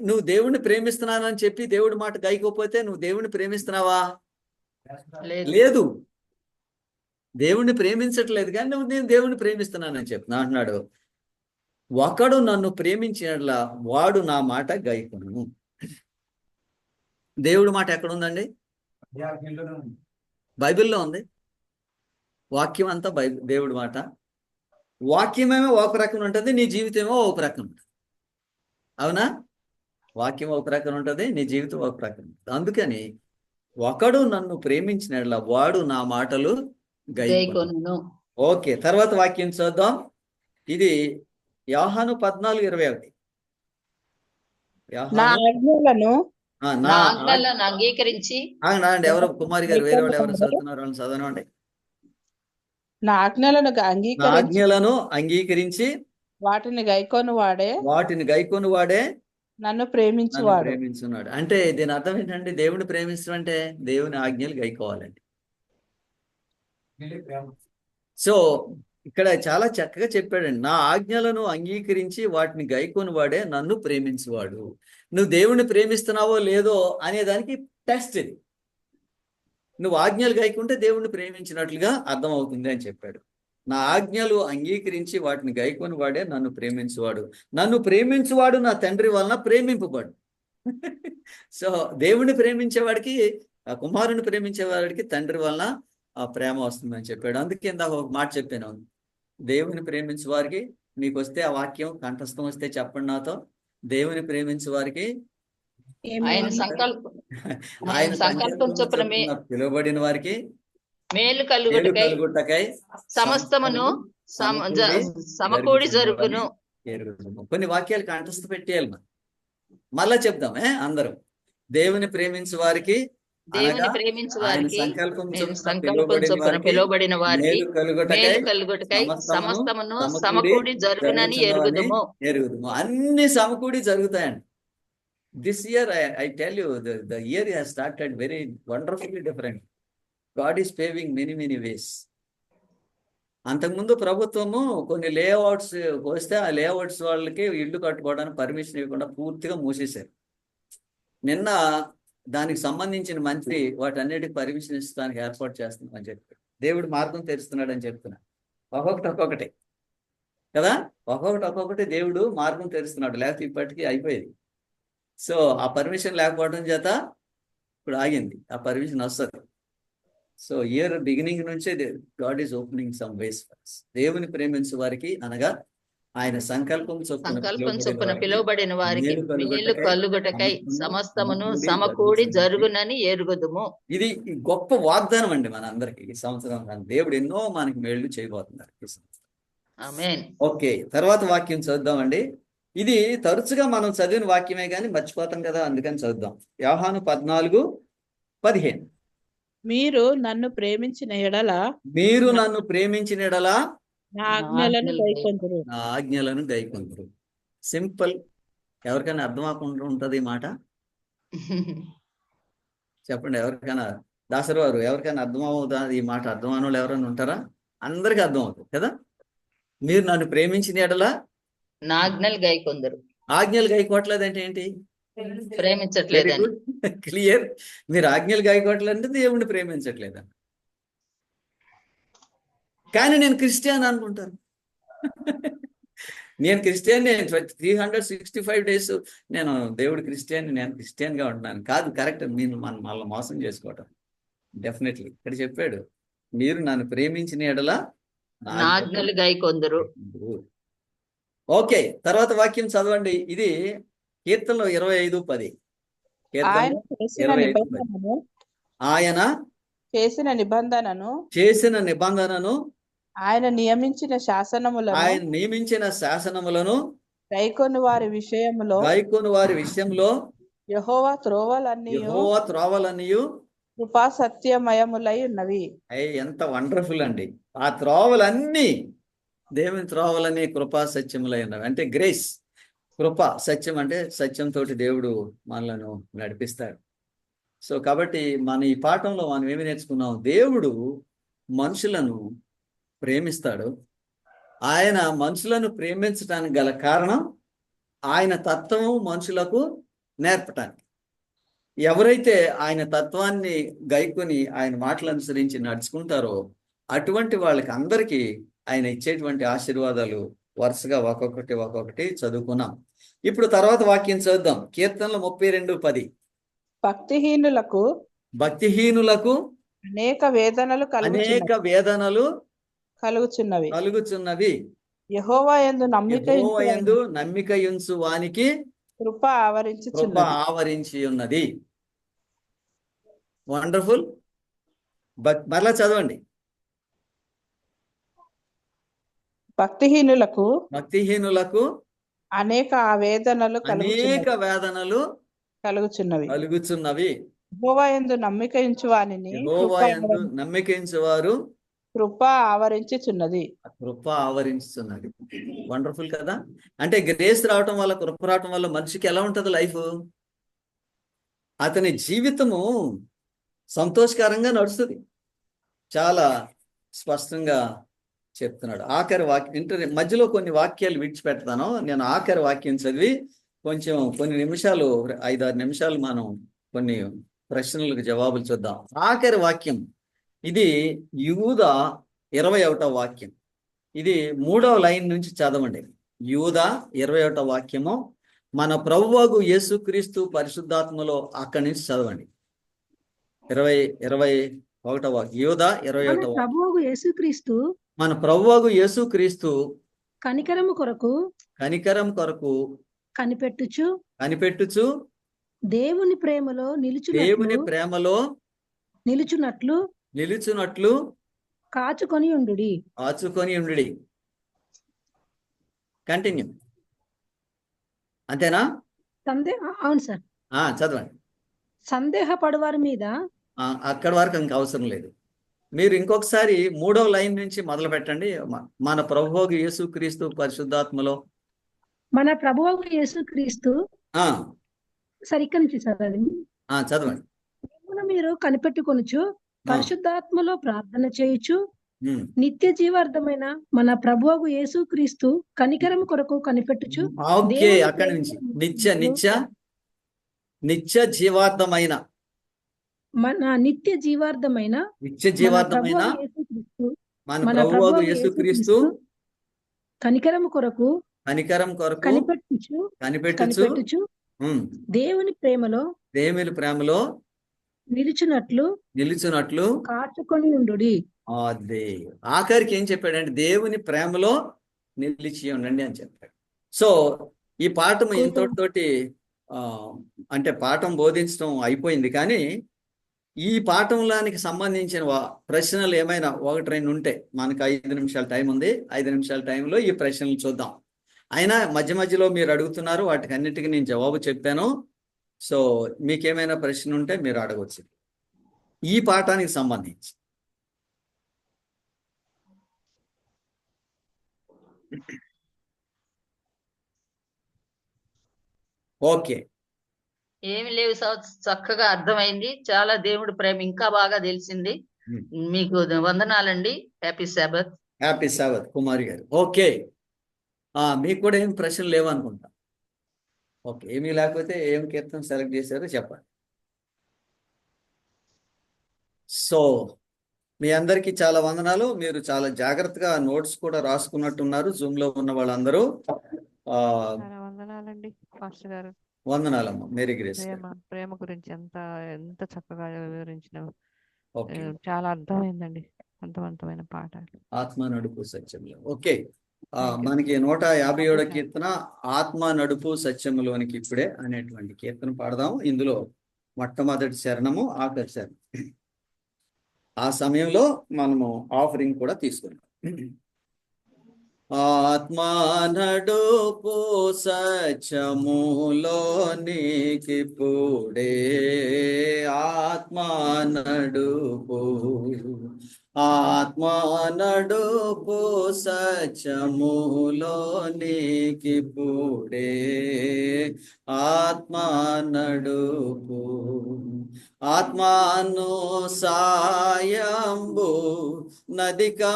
నువ్వు దేవుణ్ణి ప్రేమిస్తున్నానని చెప్పి దేవుడి మాట గైకోపోతే నువ్వు దేవుణ్ణి ప్రేమిస్తున్నావా? లేదు, దేవుణ్ణి ప్రేమించట్లేదు. కానీ నేను దేవుణ్ణి ప్రేమిస్తున్నానని చెప్తున్నా అంటున్నాడు. ఒకడు నన్ను ప్రేమించిన వాడు నా మాట గైకొనును. దేవుడి మాట ఎక్కడుందండి? బైబిల్లో ఉంది. వాక్యం అంతా దేవుడి మాట. వాక్యమేమో ఒక రకం ఉంటుంది, నీ జీవితమేమో ఒక రకం ఉంటుంది. అవునా? వాక్యం ఒక రకం ఉంటుంది, నీ జీవితం ఒక రకం ఉంటుంది. అందుకని ఒకడు నన్ను ప్రేమించిన వాడు నా మాటలు గైకొనును. ఓకే, తర్వాత వాక్యం చూద్దాం. ఇది యోహాను 14:21. నా ఆజ్ఞలను అంగీకరించి ఎవరు కుమారి గారు వేరే వాళ్ళు ఎవరు చదువుతున్నారు వాళ్ళని చదవనండి. నా ఆజ్ఞలను అంగీకరించి వాటిని గైకోను వాడే నన్ను ప్రేమించున్నాడు. అంటే దీని అర్థం ఏంటంటే, దేవుని ప్రేమించడం అంటే దేవుని ఆజ్ఞలు గైకోవాలండి. సో ఇక్కడ చాలా చక్కగా చెప్పాడండి. నా ఆజ్ఞలను అంగీకరించి వాటిని గైకొని వాడే నన్ను ప్రేమించువాడు. నువ్వు దేవుణ్ణి ప్రేమిస్తున్నావో లేదో అనేదానికి టెస్ట్ ఇది. నువ్వు ఆజ్ఞలు గైకుంటే దేవుణ్ణి ప్రేమించినట్లుగా అర్థం అవుతుంది అని చెప్పాడు. నా ఆజ్ఞలు అంగీకరించి వాటిని గైకొని వాడే నన్ను ప్రేమించువాడు. నన్ను ప్రేమించువాడు నా తండ్రి వలన ప్రేమింపబడు. సో దేవుణ్ణి ప్రేమించేవాడికి, కుమారుని ప్రేమించేవాడికి తండ్రి వలన ఆ ప్రేమ వస్తుందని చెప్పాడు. అందుకే ఇందాక ఒక మాట చెప్పాను, దేవుని ప్రేమించే వారికి, మీకు వస్తే ఆ వాక్యం కంఠస్థం వస్తే చెప్పండి నాతో. దేవుని ప్రేమించే వారికి ఆయన సంకల్పం చొప్పున పిలువబడిన వారికి మేలు కలుగుటకై సమస్తమును సమకూడి జరుగును. కొన్ని వాక్యాలు కంఠస్థ పెట్టేయాలి. మళ్ళా చెప్దాం అందరూ. దేవుని ప్రేమించే వారికి, సంకల్పం చొప్పున పిలువబడిన వారికి మేలు కలుగుటకై సమస్తమును సమకూడి జరుగునని ఎరుగుదుము. అన్ని సమకూడి జరుగుతాయండి. This year I tell you, the year has started very wonderfully different. God is paving many ways. అంతకుముందు ప్రభుత్వము కొన్ని లేఅవుట్స్ వస్తే ఆ లేఅవుట్స్ వాళ్ళకి ఇల్లు కట్టుకోవడానికి పర్మిషన్ ఇవ్వకుండా పూర్తిగా మూసేశారు. నిన్న దానికి సంబంధించిన మంత్రి వాటన్నిటికి పర్మిషన్ ఇస్తానికి ఏర్పాటు చేస్తున్నాం అని చెప్పి దేవుడు మార్గం తెరుస్తున్నాడు అని చెప్తున్నా. ఒక్కొక్కటి కదా, ఒక్కొక్కటి దేవుడు మార్గం తెరుస్తున్నాడు. లేకపోతే ఇప్పటికీ అయిపోయేది. సో ఆ పర్మిషన్ లేకపోవడం చేత ఇప్పుడు ఆగింది. ఆ పర్మిషన్ వస్తుంది. సో ఇయర్ బిగినింగ్ నుంచే God is opening some ways for us. దేవుని ప్రేమించే వారికి అనగా ఆయన సంకల్పం చొప్పున పిలువబడిన వారికి మేలు కలుగుటకై సమస్తమును సమకూడి సమకూడి జరుగునని జరుగునని ఎరుగుదుము. ఇది ఈ గొప్ప వాగ్దానం అండి మన అందరికి. ఈ సంవత్సరం దేవుడు ఎన్నో మనకి మేళ్లు చేయబోతున్నారు ఈ సంవత్సరం. ఆమేన్. ఓకే, తర్వాత వాక్యం చదువుదామండి. ఇది తరచుగా మనం చదివిన వాక్యమే కానీ మర్చిపోతాం కదా, అందుకని చదువుదాం. యోహాను 14:15. మీరు నన్ను ప్రేమించిన ఎడల నా ఆజ్ఞలను గైకొందురు. నా ఆజ్ఞలను గైకొందురు. సింపుల్. ఎవరికైనా అర్థం అవ్వకుండా ఉంటది ఈ మాట? చెప్పండి, ఎవరికైనా దాసరి వారు ఎవరికైనా అర్థం అవుతా ఈ మాట? అర్థం అన్న వాళ్ళు ఎవరైనా ఉంటారా? అందరికీ అర్థం అవుతుంది కదా. మీరు నన్ను ప్రేమించిన ఎడల నా ఆజ్ఞలు గైకొందురు. ఆజ్ఞలు గైకోవట్లేదు అంటే ఏంటి? ప్రేమించట్లేదని. క్లియర్. మీరు ఆజ్ఞలు గైకోవట్లేదంటే దేవుణ్ణి ప్రేమించట్లేదని. కానీ నేను క్రిస్టియన్ అనుకుంటాను. నేను క్రిస్టియన్, నేను 365 days నేను దేవుడు క్రిస్టియన్, నేను క్రిస్టియన్ గా ఉంటున్నాను. కాదు, కరెక్ట్. మీరు మళ్ళీ మోసం చేసుకోవటం. డెఫినెట్లీ ఇక్కడ చెప్పాడు, మీరు నన్ను ప్రేమించిన ఎడల నా నా ఆజ్ఞలు గైకొందురు. ఓకే, తర్వాత వాక్యం చదవండి. ఇది కీర్తనలో 25:10. ఆయన కీర్తనలో 25:10. ఆయన చేసిన నిబంధనను ఆయన నియమించిన శాసనములను గైకొని వారి విషయములో యెహోవా త్రోవలన్నీయు కృపా సత్యమయములై ఉన్నవి. ఎంత వండర్ఫుల్ అండి. ఆ త్రోవలన్నీ దేవుని త్రోవలని కృపా సత్యములై ఉన్నవి. అంటే గ్రేస్, కృప, సత్యం అంటే సత్యంతో దేవుడు మనలను నడిపిస్తాడు. సో కాబట్టి మన ఈ పాఠంలో మనం ఏమి నేర్చుకున్నాం? దేవుడు మనుషులను ప్రేమిస్తాడు. ఆయన మనుషులను ప్రేమించడానికి గల కారణం ఆయన తత్వము మనుషులకు నేర్పటానికి. ఎవరైతే ఆయన తత్వాన్ని గైకొని ఆయన మాటలు అనుసరించి నడుచుకుంటారో అటువంటి వాళ్ళకి అందరికీ ఆయన ఇచ్చేటువంటి ఆశీర్వాదాలు వరుసగా ఒక్కొక్కటి చదువుకున్నాం. ఇప్పుడు తర్వాత వాక్యం చదువుదాం. కీర్తనలు 32:10. భక్తిహీనులకు అనేక వేదనలు కలుగుచున్నవి. యెహోవా యందు నమ్మికయుంచు వానికి కృప ఆవరించి ఉన్నది. వండర్ఫుల్. మరలా చదవండి. భక్తిహీనులకు అనేక వేదనలు కలుగుచున్నవి. యెహోవా యందు నమ్మికయించు వారు కృప ఆవరించుచున్నది. వండర్ఫుల్ కదా. అంటే గ్రేస్ రావటం వల్ల, కృప రావటం వల్ల మనిషికి ఎలా ఉంటది లైఫ్? అతని జీవితము సంతోషకరంగా నడుస్తుంది. చాలా స్పష్టంగా చెప్తున్నాడు. ఆఖరి వాక్యం మధ్యలో కొన్ని వాక్యాలు విడిచిపెడతాను. నేను ఆఖరి వాక్యం చదివి కొన్ని నిమిషాలు, 5-6 నిమిషాలు మనం కొన్ని ప్రశ్నలకు జవాబులు చూద్దాం. ఆఖరి వాక్యం ఇది యూదా 21వ వాక్యం. ఇది 3వ లైన్ నుంచి చదవండి. యూదా 21వ వాక్యము. మన ప్రభువగు యేసుక్రీస్తు పరిశుద్ధాత్మలో అక్కడి నుంచి చదవండి. 21వ వాక్యం. యూదా 21వ వాక్యం. మన ప్రభువగు యేసుక్రీస్తు కనికరము కొరకు కనిపెట్టుచు దేవుని ప్రేమలో నిలుచున్నట్లు కాచుకొని ఉండుడి. కంటిన్యూ. అంతేనా? అవును సార్. చదవండి. సందేహపడు వారి మీద అక్కడి వరకు ఇంక అవసరం లేదు. మీరు ఇంకొకసారి 3వ లైన్ నుంచి మొదలు పెట్టండి. మన ప్రభువగు యేసుక్రీస్తు పరిశుద్ధాత్మలో. మన ప్రభువగు యేసుక్రీస్తు. సరే, ఇక్కడి నుంచి చదవండి. మీరు కనిపెట్టుకొనుచు పరిశుద్ధాత్మలో ప్రార్థన చేయొచ్చు. నిత్య జీవార్థమైన మన ప్రభువగు యేసుక్రీస్తు కనికరము కొరకు కనిపెట్టుచు. అక్కడి నుంచి నిత్య జీవార్థమైన మన ప్రభువగు యేసుక్రీస్తు కనికరము కొరకు కనిపెట్టుచు దేవుని ప్రేమలో నిలుచున్నట్లు కాచుకొని ఉండుడి. అదే ఆఖరికి ఏం చెప్పాడంటే దేవుని ప్రేమలో నిలిచి ఉండండి అని చెప్పాడు. సో ఈ పాఠం ఇంతటితోటి అంటే పాఠం బోధించడం అయిపోయింది. కానీ ఈ పాఠంలానికి సంబంధించిన ప్రశ్నలు ఏమైనా 1-2 ఉంటే, మనకు 5 నిమిషాల టైం ఉంది. 5 నిమిషాల టైంలో ఈ ప్రశ్నలు చూద్దాం. అయినా మధ్య మధ్యలో మీరు అడుగుతున్నారు, వాటికి అన్నిటికీ నేను జవాబు చెప్పాను. సో మీకేమైనా ప్రశ్న ఉంటే మీరు అడగవచ్చు ఈ పాఠానికి సంబంధించి. ఓకే. ఏమి లేవు సార్, చక్కగా అర్థమైంది. చాలా దేవుడి ప్రేమ ఇంకా బాగా తెలిసింది. మీకు వందనాలండి. Happy Sabbath. హ్యాపీ సాబత్ కుమారి గారు. ఓకే, మీకు కూడా ఏం ప్రశ్నలు లేవు అనుకుంటా. ఓకే, ఏమీ లేకపోతే ఏం కీర్తన సెలెక్ట్ చేశారో చెప్పండి. సో మీ అందరికీ చాలా వందనాలు. మీరు చాలా జాగ్రత్తగా నోట్స్ కూడా రాసుకున్నట్టున్నారు, జూమ్ లో ఉన్న వాళ్ళందరూ. వందనాలండి పాస్టర్ గారు. వందనాలమ్మ మేరీ గ్రేస్. ప్రేమ గురించి ఎంత చక్కగా వివరించిన. ఓకే, చాలా అర్థమైందండి, అర్థవంతమైన పాఠాలు. ఆత్మ నడుపు సత్యంలో. ఓకే, మనకి 157వ కీర్తన ఆత్మ నడుపు సత్యములోనికి ఇప్పుడే అనేటువంటి కీర్తన పాడదాం. ఇందులో మొట్టమొదటి శరణము, ఆఖరి శరణం. ఆ సమయంలో మనము ఆఫరింగ్ కూడా తీసుకున్నాం. ఆత్మ నడుపు సత్యములోనికిప్పుడే, ఆత్మ నడుపు, ఆత్మ నడుపు సత్యములోనికిప్పుడే, ఆత్మ నడుపు. ఆత్మాను సాయంబు నదికంబుగానిచ్చే,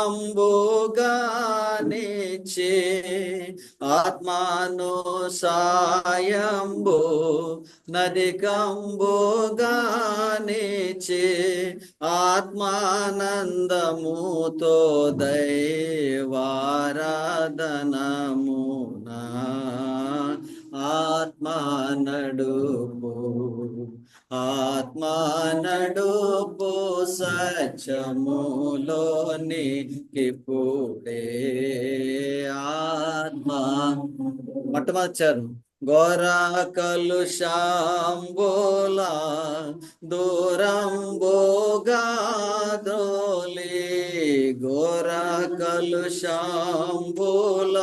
ఆత్మాను సాయంబు నదికంబుగానిచ్చే, ఆత్మానందముతో దైవారాధనమునా, ఆత్మ నడుపు, ఆత్మ నడుపు సత్యములోనికిప్పుడే, ఆత్మ. మొట్టమొదటి ఘోర కలుషంబుల దూరంబుగా ద్రోలి, ఘోర కలుషంబుల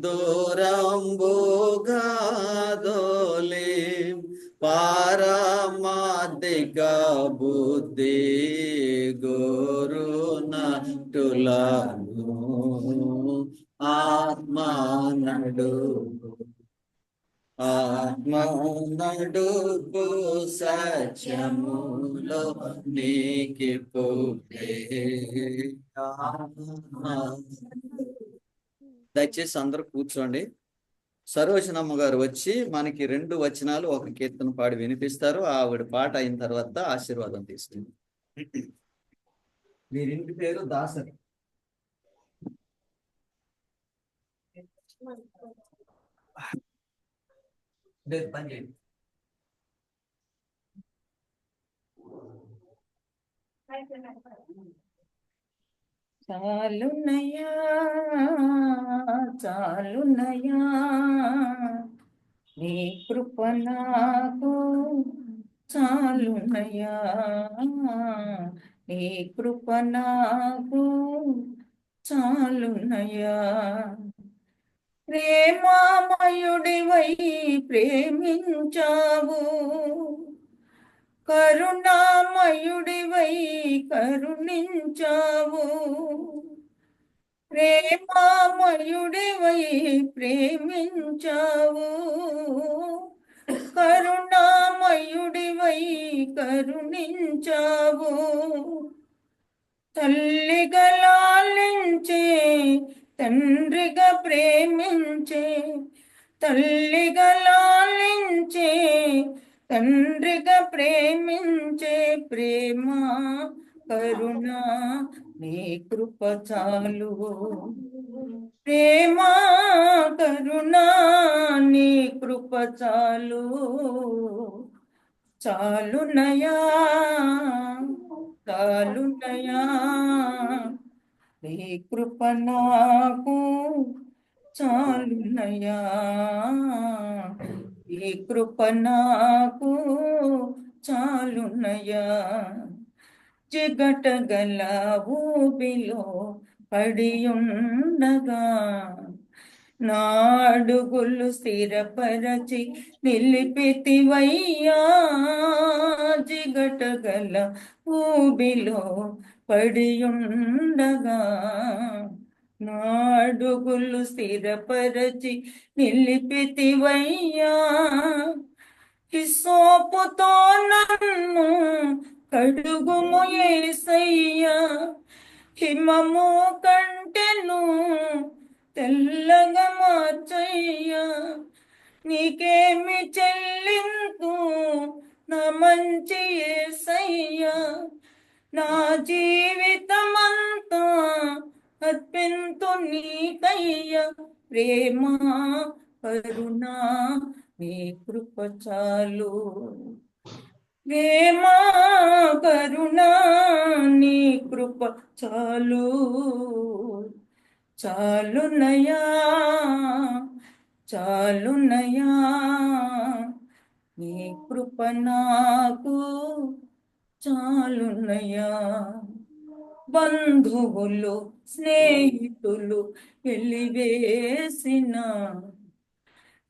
దూరంబుగా దోలి, పారమార్థిక బుద్ధి గోరునటులను, ఆత్మ నడుపు, ఆత్మ నడుపు సత్యములోనికిప్పుడే. దయచేసి అందరూ కూర్చోండి. సరోజనమ్మ గారు వచ్చి మనకి 2 వచనాలు, 1 కీర్తన పాడి వినిపిస్తారు. ఆవిడ పాట అయిన తర్వాత ఆశీర్వాదం తీసుకుంది. మీరు ఇంటి పేరు దాసరి. పని చేయండి. చాలునయ్యా చాలునయ్యా, నీ కృప నాకు చాలునయ్యా, నీ కృప నాకు చాలునయ్యా. ప్రేమామయుడివై ప్రేమించావు, కరుణామయుడివై కరుణించావు, ప్రేమామయుడివై ప్రేమించావు, కరుణామయుడివై కరుణించావు. తల్లిగా లాలించే, తండ్రిగా ప్రేమించే, తల్లిగా లాలించే, తండ్రిగా ప్రేమించే ప్రేమ కరుణ నీ కృప చాలు. ప్రేమ కరుణ నీ కృప చాలు. చాలునయా చాలునయా, నీ కృప నాకు చాలునయ్యా, ఈ కృప నాకు చాలునయ్యా. జిగటగల ఊబిలో పడి ఉండగా నా అడుగులు స్థిరపరచి నిలిపితివయ్యా. జిగటగల ఊబిలో పడి ఉండగా నా అడుగులు స్థిరపరచి నిలిపితివయ్యా. హిస్సోపుతో నన్ను కడుగుము యేసయ్యా, హిమము కంటెను తెల్లగా మార్చయ్యా. నీకేమి చెల్లింతు నా మంచి యేసయ్యా, నా జీవితమంతా అర్పింతు నీకయ్యా. ప్రేమ కరుణ నీ కృప చాలు, ప్రేమ కరుణ నీ కృప చాలు, చాలునయ్యా, చాలునయ్యా. నీ కృప నాకు చాలునయ్యా. బంధువులు స్నేహితులు వెలివేసిన,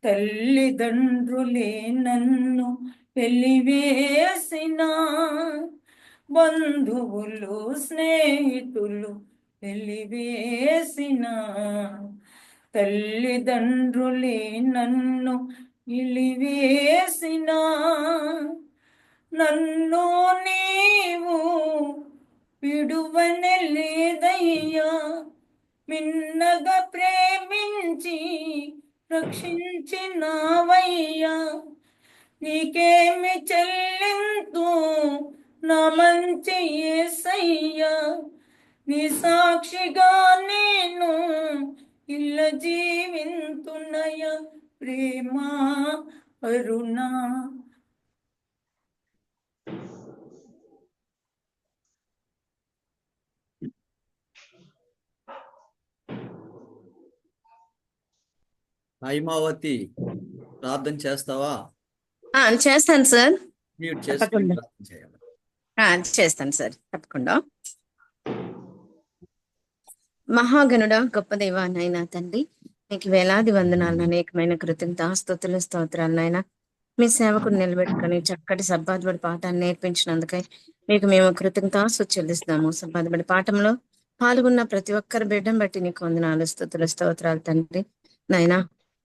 తల్లిదండ్రులే నన్ను వెలివేసిన, బంధువులు స్నేహితులు వెలివేసిన, తల్లిదండ్రులే నన్ను వెలివేసిన, నన్ను నీవు విడువనే లేదయ్యా. మిన్నగా ప్రేమించి రక్షించినావయ్యా. నీకేమి చెల్లింతు నా మంచి యేసయ్యా, నీ సాక్షిగా నేను ఇల్ల జీవింతున్నయ్యా. ప్రేమ కరుణ హైమావతి ప్రార్థన చేస్తావా? చేస్తాను సార్, మ్యూట్ చేసుకుని తప్పకుండా. ప్రార్థన చేయాలి. చేస్తాను సార్, తప్పకుండా. మహాగణుడా, గొప్ప దేవా నాయనా తండ్రి, మీకు వేలాది వందనాలు, అనేకమైన కృతజ్ఞతాస్తుతులు, స్తోత్రాలు నాయన. మీ సేవకుడు నిలబెట్టుకొని చక్కటి సబ్బాదుబడి పాఠాన్ని నేర్పించినందుకై మీకు మేము కృతజ్ఞతాస్తుతులు చెల్లిస్తున్నాము. సబ్బాదుబడి పాఠంలో పాల్గొన్న ప్రతి ఒక్కరి బిడ్డను బట్టి నీకు వందనాలు, స్తుతులు, స్తోత్రాలు తండ్రి. నాయనా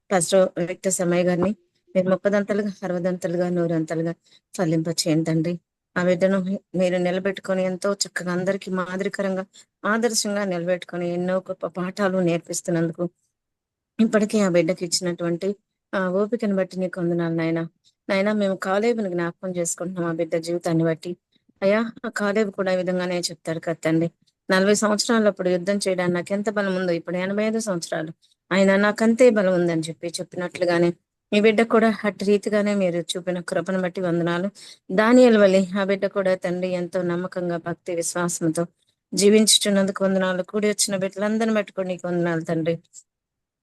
పాస్టర్ విక్టర్ సమయ గారిని మీరు 30 60 100 ఫలింపచేయండి తండ్రి. ఆ బిడ్డను మీరు నిలబెట్టుకొని ఎంతో చక్కగా అందరికీ మాదిరికరంగా ఆదర్శంగా నిలబెట్టుకొని ఎన్నో గొప్ప పాఠాలు నేర్పిస్తున్నందుకు ఇప్పటికీ ఆ బిడ్డకి ఇచ్చినటువంటి ఓపికను బట్టి నీకు వందనాలు నాయన. నాయన మేము కాలేబుని జ్ఞాపకం చేసుకుంటున్నాం ఆ బిడ్డ జీవితాన్ని బట్టి. అయ్యా ఆ కాలేబు కూడా ఈ విధంగానే చెప్తాడు కదండి, 40 సంవత్సరాలప్పుడు యుద్ధం చేయడానికి నాకు ఎంత బలం ఉందో ఇప్పుడు 85 సంవత్సరాలు ఆయన నాకంతే బలం ఉందని చెప్పినట్లుగానే మీ బిడ్డ కూడా అట్టి రీతిగానే మీరు చూపిన కృపను బట్టి వందనాలు. దానియేలు వలె ఆ బిడ్డ కూడా తండ్రి ఎంతో నమ్మకంగా భక్తి విశ్వాసంతో జీవించుతున్నందుకు వందనాలు. కూడి వచ్చిన బిడ్డలందరిని బట్టి కూడా నీకు వందనాలు తండ్రి.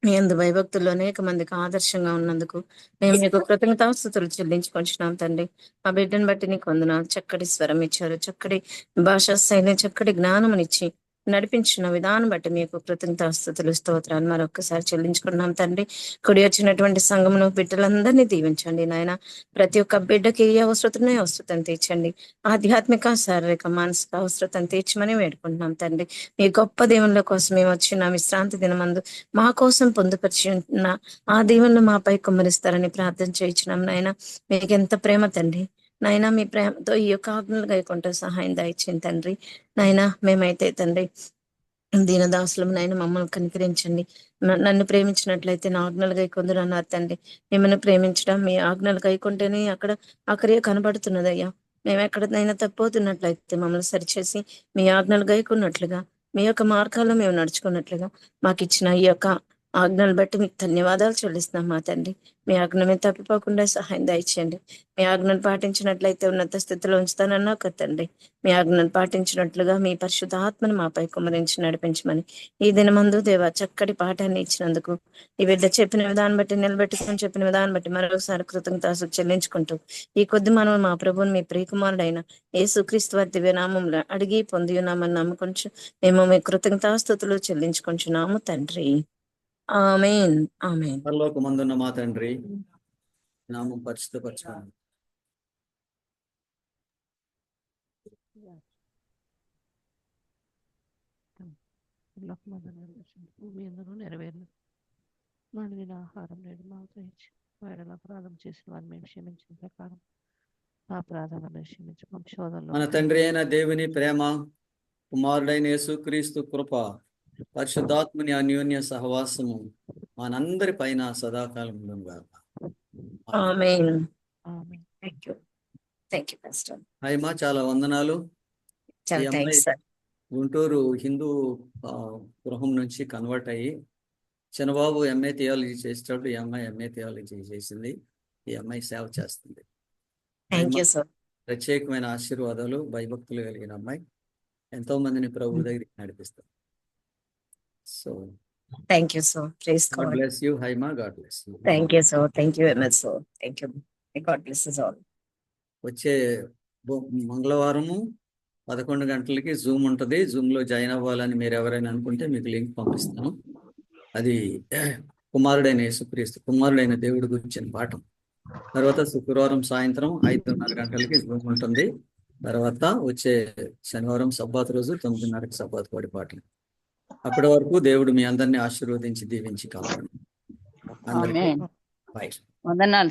మీ యందు భయభక్తుల్లో అనేక మందికి ఆదర్శంగా ఉన్నందుకు మేము మీకు కృతజ్ఞతాస్తుతులు చెల్లించుకొంచున్నాం తండ్రి. ఆ బిడ్డను బట్టి నీకు వందనాలు. చక్కటి స్వరం ఇచ్చారు, చక్కటి భాషా శైలి, చక్కటి జ్ఞానమునిచ్చి నడిపించిన విధానం బట్టి మీకు కృతజ్ఞతాస్తుతులు స్తోత్రాలు మరొకసారి చెల్లించుకున్నాం తండ్రి. కుడి వచ్చినటువంటి సంఘమును బిడ్డలందరినీ దీవించండి నాయన. ప్రతి ఒక్క బిడ్డకి ఏ అవసరతనే అవసరం తీర్చండి. ఆధ్యాత్మిక, శారీరక, మానసిక అవసరతను తీర్చమని వేడుకుంటున్నాం తండ్రి. మీ గొప్ప దేవుళ్ళ కోసం మేము వచ్చిన విశ్రాంతి దినమందు మా కోసం పొందుపరిచి ఉన్న ఆ దేవుళ్ళు మాపై కుమ్మరిస్తారని ప్రార్థన చేయించినాం నాయన. మీకు ఎంత ప్రేమ తండ్రి. నాయన మీ ప్రేమతో ఈ యొక్క ఆజ్ఞలు గైకొంటూ సహాయం దయచేయండి తండ్రి. నాయన మేమైతే తండ్రి దీనదాసులం నాయన మమ్మల్ని కనికరించండి. నన్ను ప్రేమించినట్లయితే నా ఆజ్ఞలు గైకొందురు అన్నారు తండ్రి. మిమ్మల్ని ప్రేమించడం మీ ఆజ్ఞలు గైకొంటేనే అక్కడ ఆ క్రియ కనబడుతున్నది అయ్యా. మేము ఎక్కడైనా తప్పిపోతున్నట్లయితే మమ్మల్ని సరిచేసి మీ ఆజ్ఞలు గైకున్నట్లుగా మీ యొక్క మార్గాల్లో మేము నడుచుకున్నట్లుగా మాకు ఇచ్చిన ఈ యొక్క ఆజ్ఞలు బట్టి మీకు ధన్యవాదాలు చెల్లిస్తున్నాం మా తండ్రి. మీ ఆజ్ఞ మీద తప్పిపోకుండా సహాయం దయచేయండి. మీ ఆజ్ఞను పాటించినట్లయితే ఉన్నత స్థితిలో ఉంచుతానన్నా ఒక తండ్రి. మీ ఆజ్ఞను పాటించినట్లుగా మీ పరిశుద్ధ ఆత్మను మాపై కుమ్మరించి నడిపించమని ఈ దినమందు దేవా చక్కటి పాఠాన్ని ఇచ్చినందుకు ఈ బిడ్డ చెప్పిన విధానం బట్టి నిలబెట్టుకుని చెప్పిన విధానం బట్టి మరోసారి కృతజ్ఞతాస్తుతులు చెల్లించుకుంటూ ఈ కొద్ది మనం మా ప్రభువుని మీ ప్రియకుమారుడైన యేసుక్రీస్తు వారి దివ్య నామములో అడిగి పొంది ఉన్నామని నమ్ముకొంచు మేము మీ కృతజ్ఞతాస్తుతులు చెల్లించుకుంటున్నాము తండ్రి. ఆమేన్. ఆమేన్. పరలోకమందున్న మా తండ్రి, నామం పరిశుద్ధపరచబడను. భూమి ఎందుకు నెరవేరు మనదిన ఆహారం నేడు మాకు ఇచ్చి వారిని అపరాధం చేసిన వారిని మేము క్షమించిన ప్రకారం ఆ అపరాధాలను క్షమించి మన శోధనలో తండ్రి అయిన దేవుని ప్రేమ, కుమారుడైన యేసుక్రీస్తు కృప, పరిశుద్ధాత్మని అన్యోన్య సహవాసము మనందరి పైన సదాకాలం ఉండుగాక. ఆమేన్. ఆమేన్. Thank you pastor. హాయమ్మా, చాలా వందనాలు. చాలా ఈ అమ్మాయి థ్యాంక్స్ సార్. గుంటూరు హిందూ గృహం నుంచి కన్వర్ట్ అయ్యి చిన్నబాబు ఎంఏ థియాలజీ చేసేటప్పుడు ఈ అమ్మాయి ఎంఏ థియాలజీ చేసింది. ఈ అమ్మాయి సేవ చేస్తుంది. Thank you sir. ప్రత్యేకమైన ఆశీర్వాదాలు, భయభక్తులు కలిగిన అమ్మాయి ఎంతో మందిని ప్రభు దగ్గరికి నడిపిస్తారు. So thank you so. Praise God God. Bless you. Haima, God bless you. Thank you so. Thank you very much so. Thank you. God bless us all. వచ్చే మంగళవారము 11 గంటలకి జూమ్ ఉంటుంది. జూమ్లో జాయిన్ అవ్వాలని మీరు ఎవరైనా అనుకుంటే మీకు లింక్ పంపిస్తాను. అది కుమారుడైన యేసుక్రీస్తు, కుమారుడైన దేవుడి గురించిన పాఠం. తర్వాత శుక్రవారం సాయంత్రం 5:30 గంటలకి జూమ్ ఉంటుంది. తర్వాత వచ్చే శనివారం సబ్బాత్ రోజు 9:30కి సబ్బాత్ పడి పాఠం. అప్పటి వరకు దేవుడు మీ అందరినీ ఆశీర్వదించి దీవించి కాపాడు. అందరికీ ఆమేన్. బై. వందనాలు.